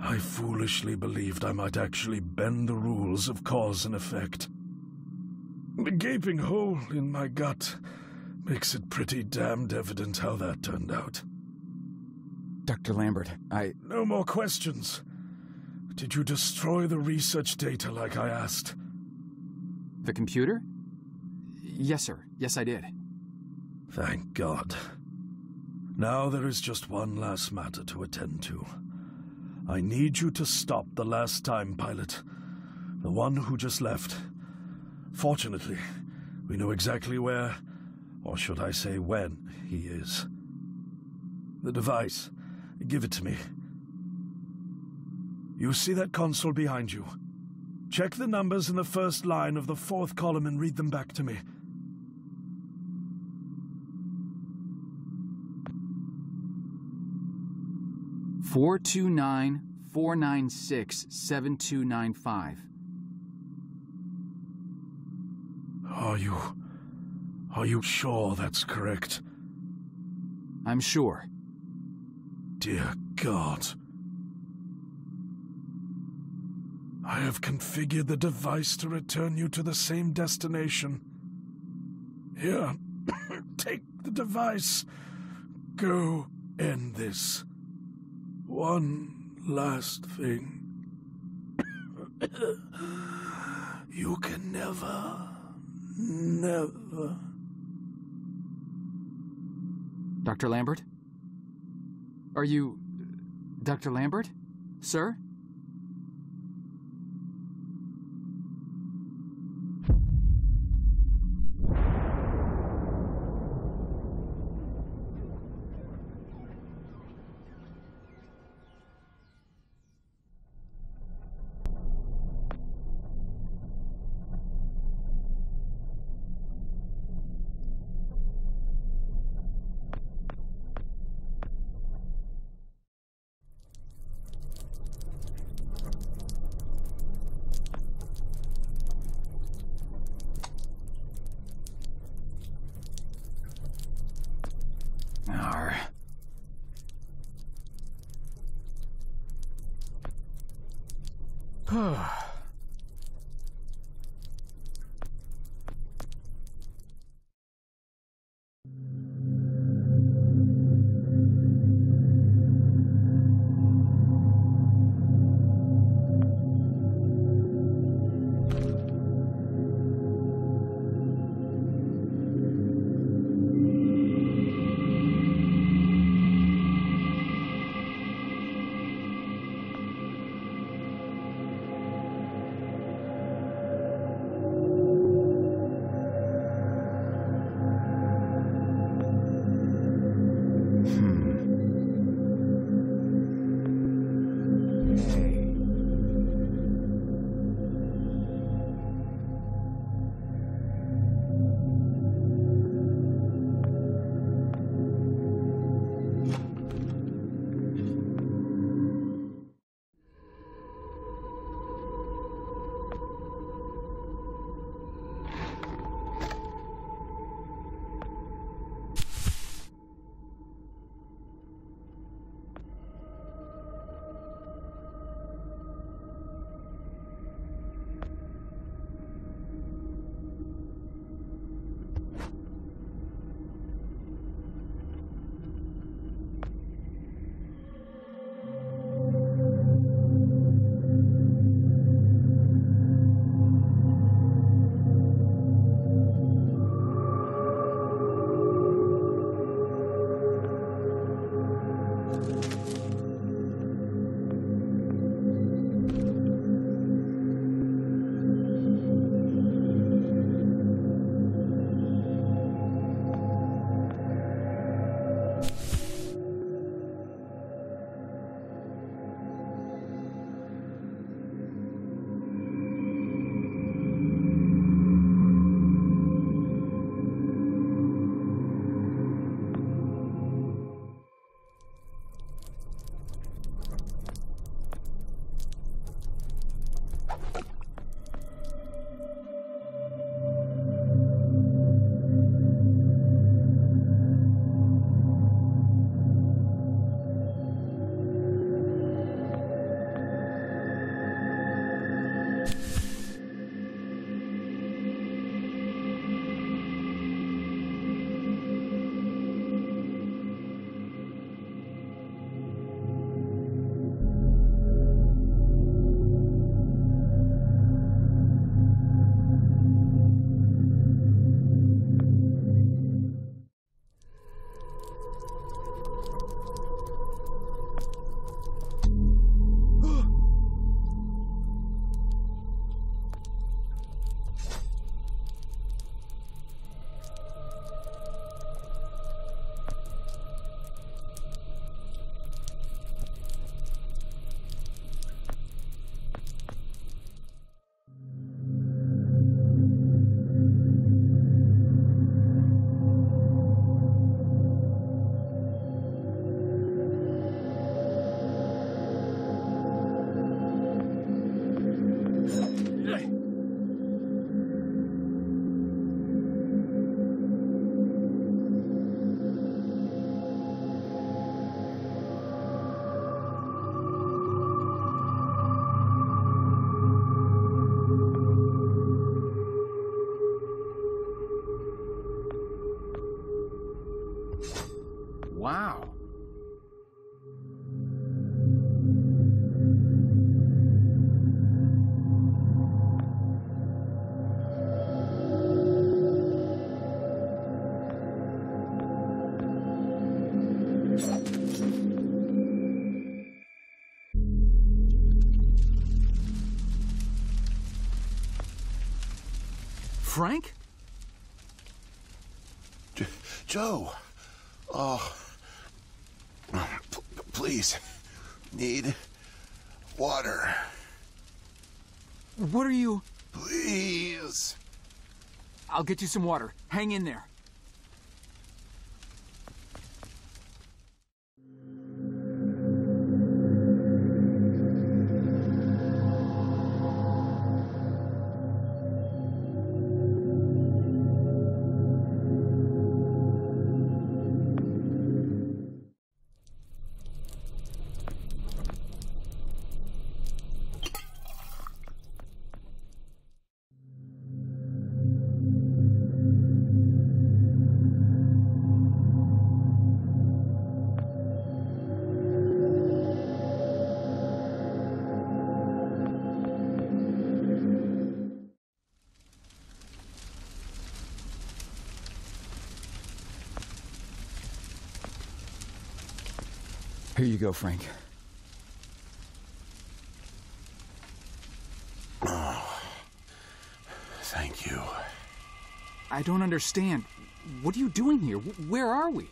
I foolishly believed I might actually bend the rules of cause and effect. The gaping hole in my gut makes it pretty damned evident how that turned out. Dr. Lambert, No more questions. Did you destroy the research data like I asked? The computer? Yes, sir. Yes, I did. Thank God. Now there is just one last matter to attend to. I need you to stop the last time pilot. The one who just left. Fortunately, we know exactly where, or should I say when, he is. The device. Give it to me. You see that console behind you? Check the numbers in the first line of the fourth column and read them back to me. $429-496-7295. Are you sure that's correct? I'm sure. Dear God. I have configured the device to return you to the same destination. Here, take the device. Go end this. One last thing. You can never... Dr. Lambert? Are you... Dr. Lambert? Sir? Frank? Joe! Oh. Please. Need water. What are you... Please. I'll get you some water. Hang in there. Here you go, Frank. Oh, thank you. I don't understand. What are you doing here? Where are we?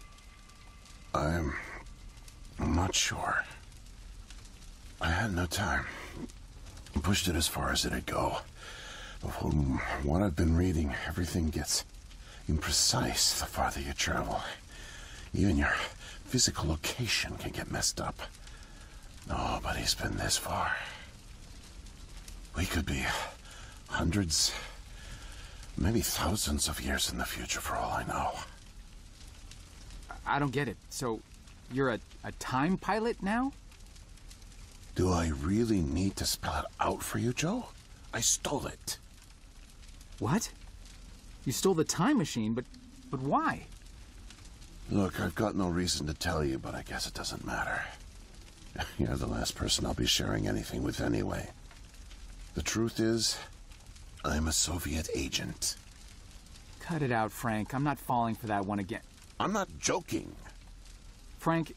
I'm not sure. I had no time. I pushed it as far as it'd go. But from what I've been reading, everything gets imprecise the farther you travel. Even your physical location can get messed up. Nobody's been this far. We could be hundreds, maybe thousands of years in the future for all I know. I don't get it. So, you're a time pilot now? Do I really need to spell it out for you, Joe? I stole it. What? You stole the time machine, but why? Look, I've got no reason to tell you, but I guess it doesn't matter. You're the last person I'll be sharing anything with anyway. The truth is, I'm a Soviet agent. Cut it out, Frank. I'm not falling for that one again. I'm not joking. Frank,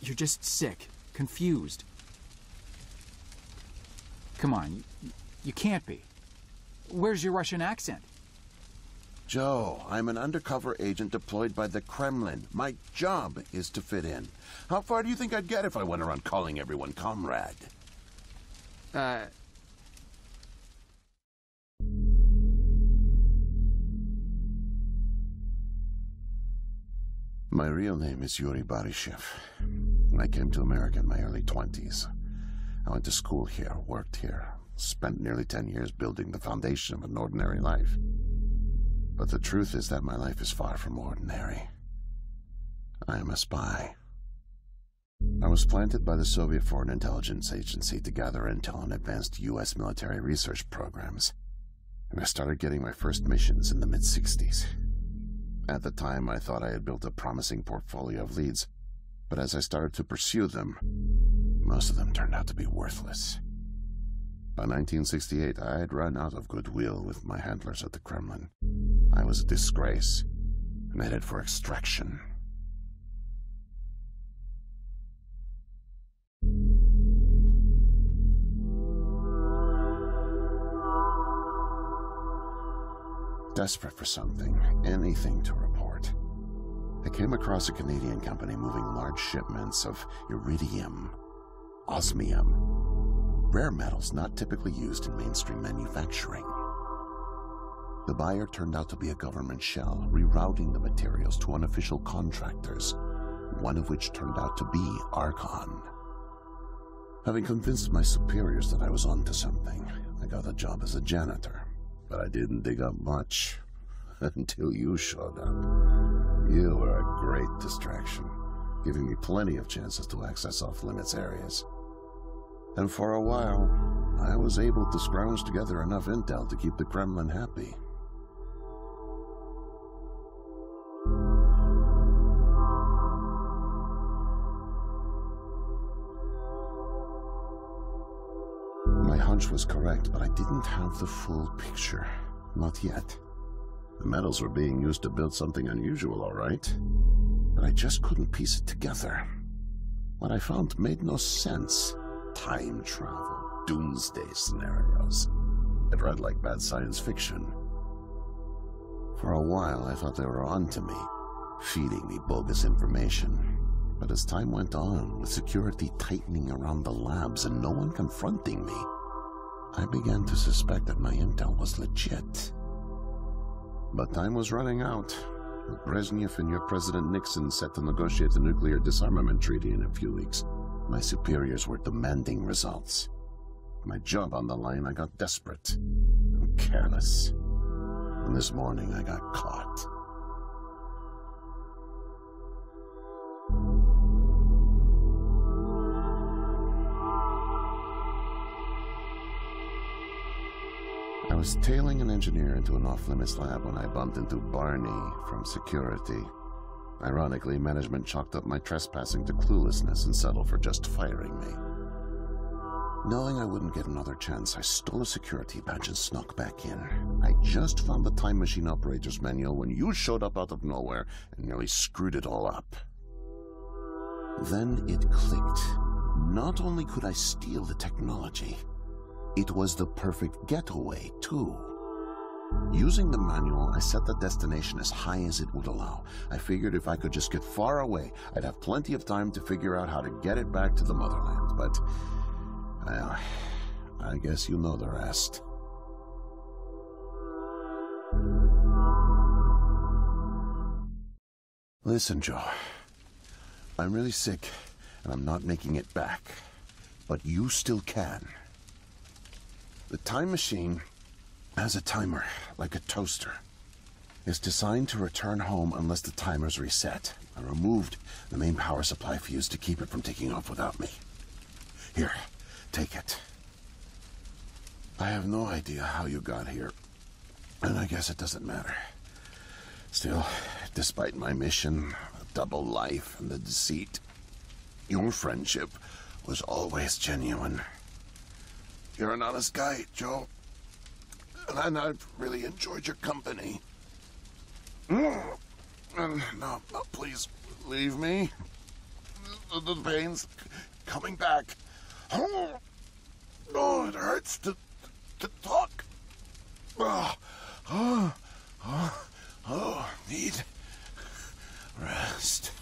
you're just sick, confused. Come on, you can't be. Where's your Russian accent? Joe, I'm an undercover agent deployed by the Kremlin. My job is to fit in. How far do you think I'd get if I went around calling everyone comrade? My real name is Yuri Barishev. I came to America in my early 20s. I went to school here, worked here, spent nearly 10 years building the foundation of an ordinary life. But the truth is that my life is far from ordinary. I am a spy. I was planted by the Soviet Foreign Intelligence Agency to gather intel on advanced U.S. military research programs, and I started getting my first missions in the mid-60s. At the time, I thought I had built a promising portfolio of leads, but as I started to pursue them, most of them turned out to be worthless. By 1968, I had run out of goodwill with my handlers at the Kremlin. I was a disgrace and headed for extraction. Desperate for something, anything to report, I came across a Canadian company moving large shipments of iridium, osmium, rare metals not typically used in mainstream manufacturing. The buyer turned out to be a government shell, rerouting the materials to unofficial contractors, one of which turned out to be Archon. Having convinced my superiors that I was onto something, I got a job as a janitor, but I didn't dig up much until you showed up. You were a great distraction, giving me plenty of chances to access off-limits areas. And for a while, I was able to scrounge together enough intel to keep the Kremlin happy. My hunch was correct, but I didn't have the full picture. Not yet. The metals were being used to build something unusual, all right. But I just couldn't piece it together. What I found made no sense. Time travel, doomsday scenarios. It read like bad science fiction. For a while, I thought they were onto me, feeding me bogus information. But as time went on, with security tightening around the labs and no one confronting me, I began to suspect that my intel was legit. But time was running out. With Brezhnev and your President Nixon set to negotiate the nuclear disarmament treaty in a few weeks, my superiors were demanding results. My job on the line, I got desperate and careless. And this morning, I got caught. I was tailing an engineer into an off-limits lab when I bumped into Barney from security. Ironically, management chalked up my trespassing to cluelessness and settled for just firing me. Knowing I wouldn't get another chance, I stole a security badge and snuck back in. I just found the time machine operator's manual when you showed up out of nowhere and nearly screwed it all up. Then it clicked. Not only could I steal the technology, it was the perfect getaway, too. Using the manual, I set the destination as high as it would allow. I figured if I could just get far away, I'd have plenty of time to figure out how to get it back to the motherland. But, well, I guess you know the rest. Listen, Joe. I'm really sick, and I'm not making it back. But you still can. The time machine has a timer, like a toaster. It's designed to return home unless the timer's reset. I removed the main power supply fuse to keep it from taking off without me. Here, take it. I have no idea how you got here, and I guess it doesn't matter. Still, despite my mission, a double life, and the deceit, your friendship was always genuine. You're an honest guy, Joe. And I've really enjoyed your company. No, please, leave me. The pain's coming back. Oh, it hurts to talk. Need rest.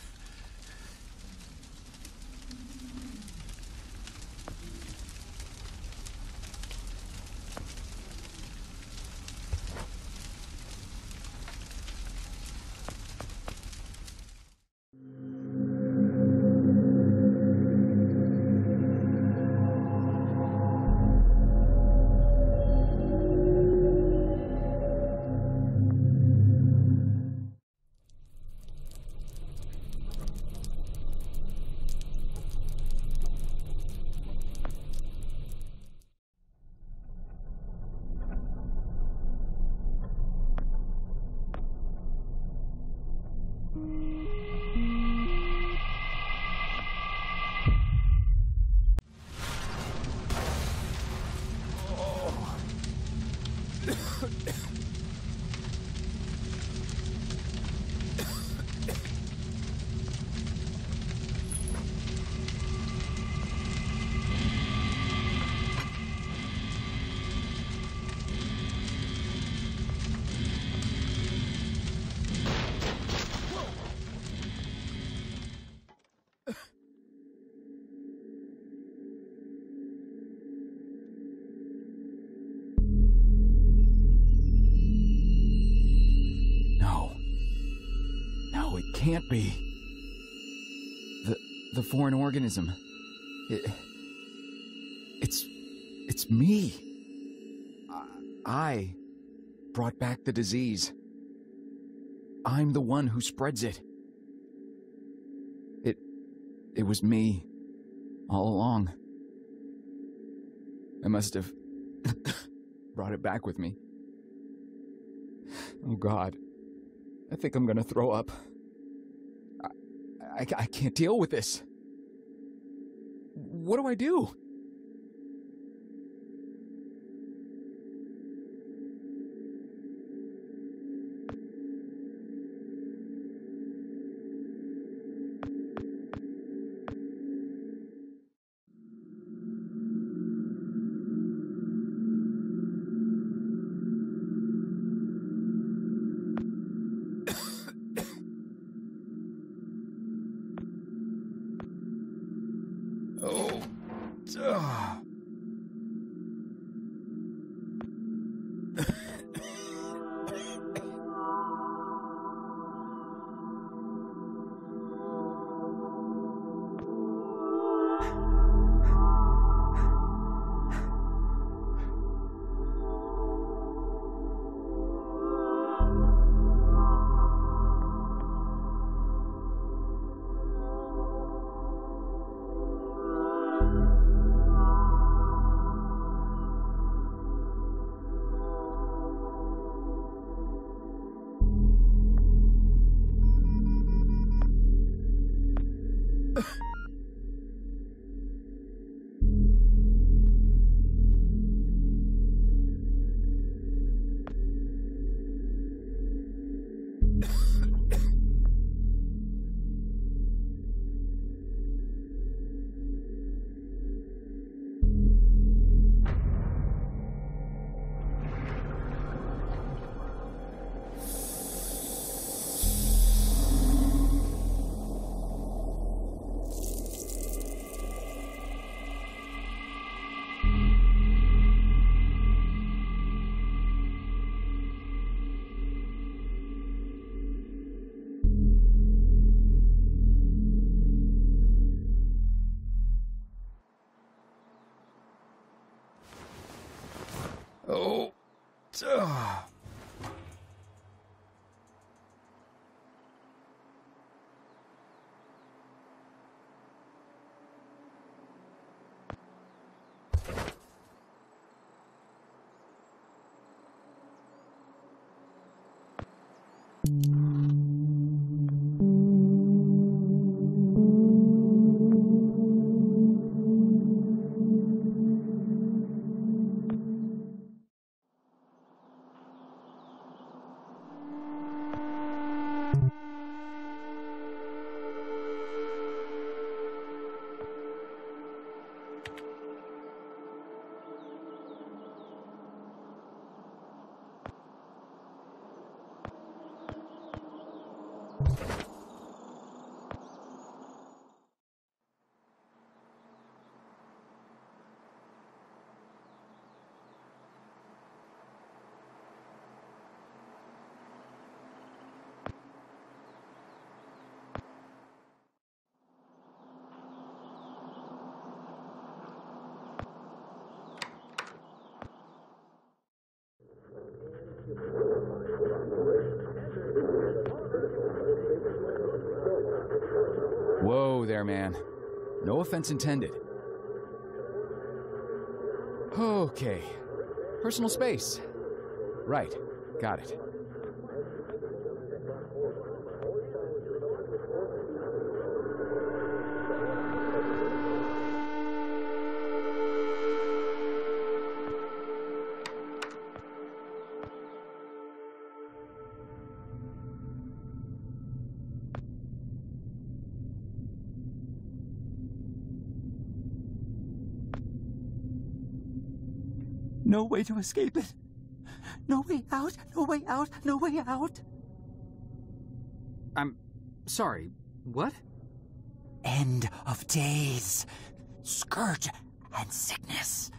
Can't be. The foreign organism. It's me. I brought back the disease. I'm the one who spreads it. It was me all along. I must have brought it back with me. Oh God. I think I'm gonna throw up. I can't deal with this. What do I do? Oh. Whoa there, man. No offense intended. Okay. Personal space. Right. Got it. No way to escape it. No way out, no way out, no way out. I'm sorry, what? End of days. Scourge and sickness.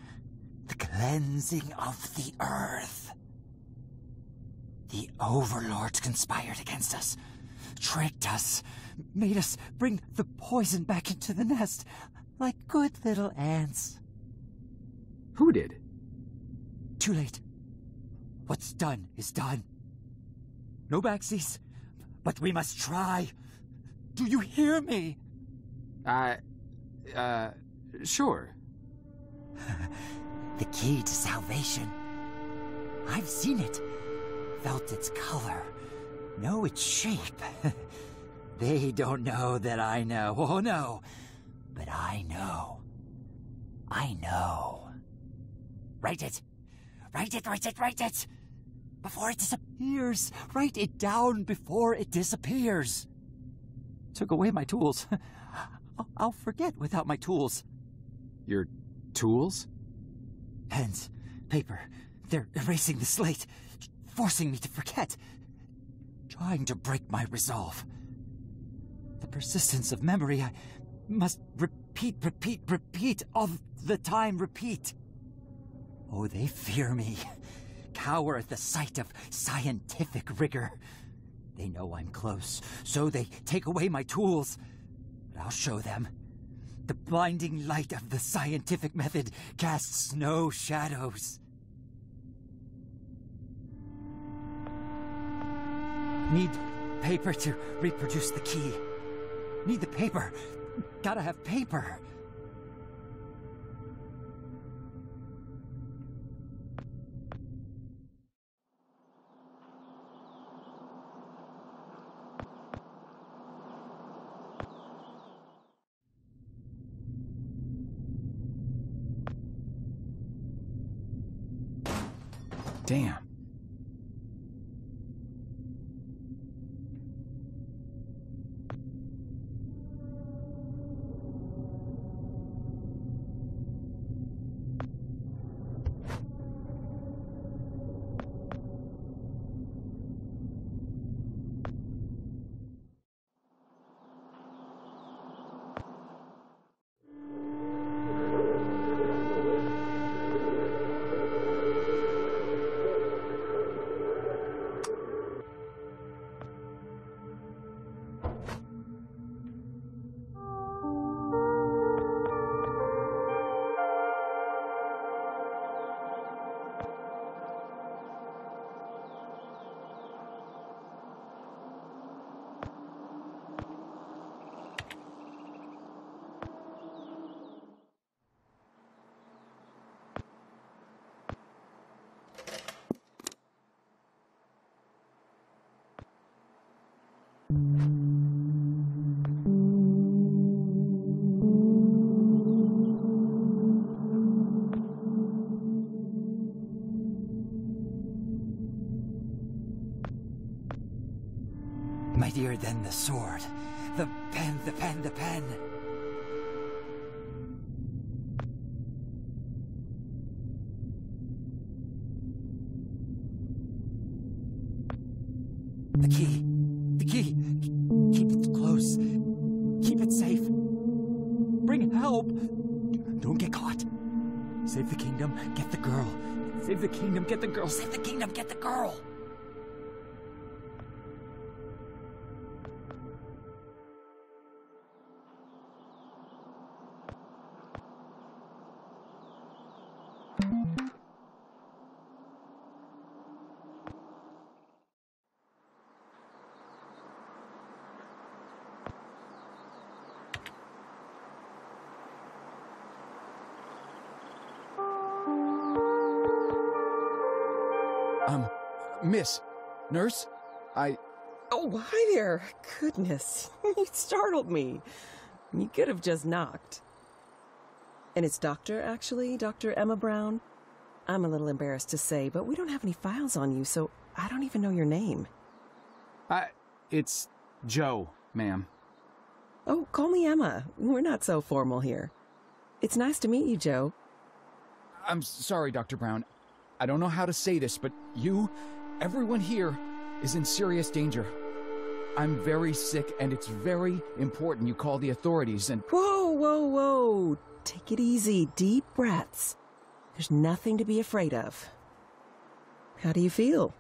The cleansing of the earth. The overlords conspired against us. Tricked us. Made us bring the poison back into the nest. Like good little ants. Who did? Too late. What's done is done. No backsies, but we must try. Do you hear me? Sure. The key to salvation. I've seen it, felt its color, know its shape. They don't know that I know. Oh no, but I know. I know. Write it. Write it, write it, write it! Before it disappears! Write it down before it disappears! Took away my tools. I'll forget without my tools. Your tools? Pens, paper. They're erasing the slate, forcing me to forget. Trying to break my resolve. The persistence of memory, I must repeat, all the time repeat. Oh, they fear me, cower at the sight of scientific rigor. They know I'm close, so they take away my tools. But I'll show them. The blinding light of the scientific method casts no shadows. Need paper to reproduce the key. Need the paper. Gotta have paper. Damn. Mightier than the sword. The pen, the pen, the pen. The key. The key. Keep it close. Keep it safe. Bring help. Don't get caught. Save the kingdom, get the girl. Save the kingdom, get the girl. Save the kingdom, get the girl. Miss, nurse, Oh, hi there. Goodness, you startled me. You could have just knocked. And it's Doctor, actually, Dr. Emma Brown. I'm a little embarrassed to say, but we don't have any files on you, so I don't even know your name. It's Joe, ma'am. Oh, call me Emma. We're not so formal here. It's nice to meet you, Joe. I'm sorry, Dr. Brown. I don't know how to say this, but everyone here is in serious danger. I'm very sick, and it's very important you call the authorities and... Whoa, whoa, whoa. Take it easy. Deep breaths. There's nothing to be afraid of. How do you feel?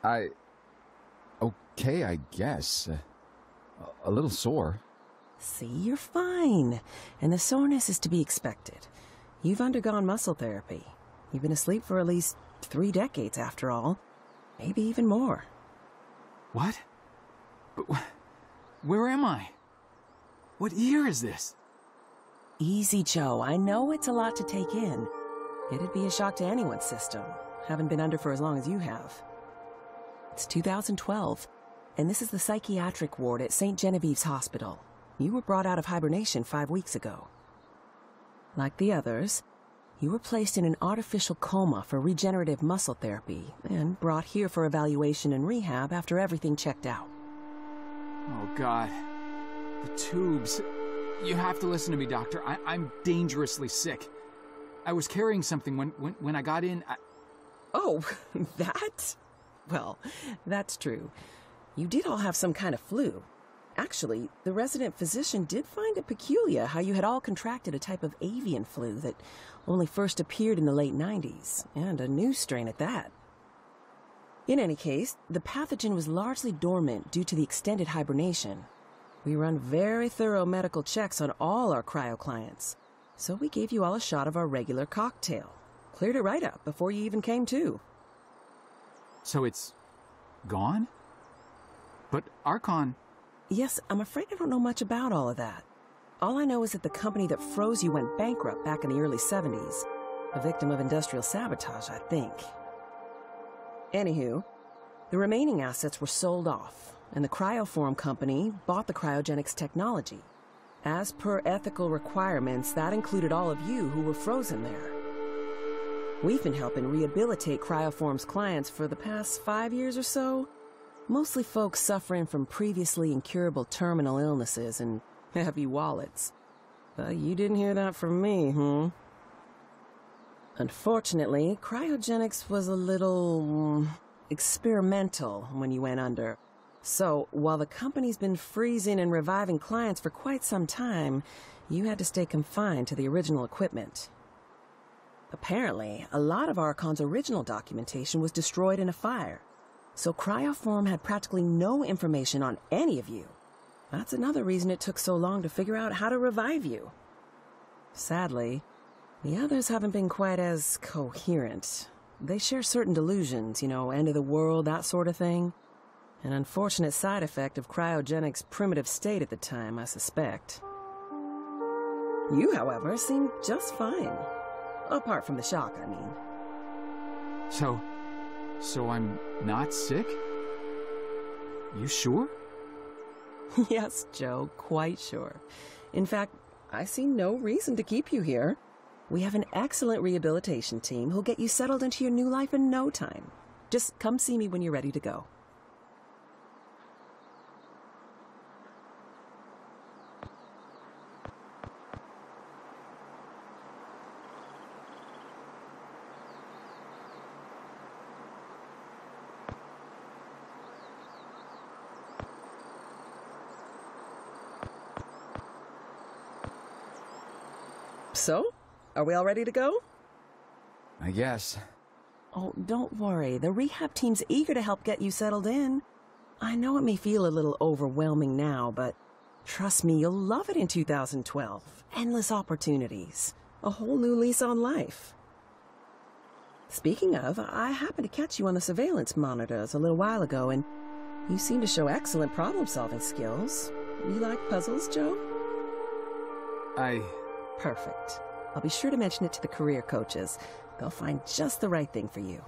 Okay, I guess. A little sore. See, you're fine. And the soreness is to be expected. You've undergone muscle therapy. You've been asleep for at least 3 decades, after all. Maybe even more. What? But where am I? What year is this? Easy, Joe. I know it's a lot to take in. It'd be a shock to anyone's system. Haven't been under for as long as you have. It's 2012, and this is the psychiatric ward at St. Genevieve's Hospital. You were brought out of hibernation 5 weeks ago. Like the others, you were placed in an artificial coma for regenerative muscle therapy and brought here for evaluation and rehab after everything checked out. Oh, God. The tubes. You have to listen to me, Doctor. I'm dangerously sick. I was carrying something when I got in. Oh, that? Well, that's true. You did all have some kind of flu. Actually, the resident physician did find it peculiar how you had all contracted a type of avian flu that only first appeared in the late 90s, and a new strain at that. In any case, the pathogen was largely dormant due to the extended hibernation. We run very thorough medical checks on all our cryo clients, so we gave you all a shot of our regular cocktail. Cleared it right up before you even came to. So it's gone? But Archon... Yes, I'm afraid I don't know much about all of that. All I know is that the company that froze you went bankrupt back in the early 70s. A victim of industrial sabotage, I think. Anywho, the remaining assets were sold off, and the Cryoform company bought the cryogenics technology. As per ethical requirements, that included all of you who were frozen there. We've been helping rehabilitate Cryoform's clients for the past 5 years or so. Mostly folks suffering from previously incurable terminal illnesses and heavy wallets. But you didn't hear that from me, Unfortunately, cryogenics was a little experimental when you went under. So, while the company's been freezing and reviving clients for quite some time, you had to stay confined to the original equipment. Apparently, a lot of Archon's original documentation was destroyed in a fire. So Cryoform had practically no information on any of you. That's another reason it took so long to figure out how to revive you. Sadly, the others haven't been quite as coherent. They share certain delusions, end of the world, that sort of thing. An unfortunate side effect of cryogenics' primitive state at the time, I suspect. You, however, seem just fine. Apart from the shock, I mean. So I'm not sick? You sure? Yes, Joe, quite sure. In fact, I see no reason to keep you here. We have an excellent rehabilitation team who'll get you settled into your new life in no time. Just come see me when you're ready to go. So, are we all ready to go? I guess. Oh, don't worry. The rehab team's eager to help get you settled in. I know it may feel a little overwhelming now, but trust me, you'll love it in 2012. Endless opportunities. A whole new lease on life. Speaking of, I happened to catch you on the surveillance monitors a little while ago, and you seem to show excellent problem-solving skills. You like puzzles, Joe? Perfect. I'll be sure to mention it to the career coaches. They'll find just the right thing for you.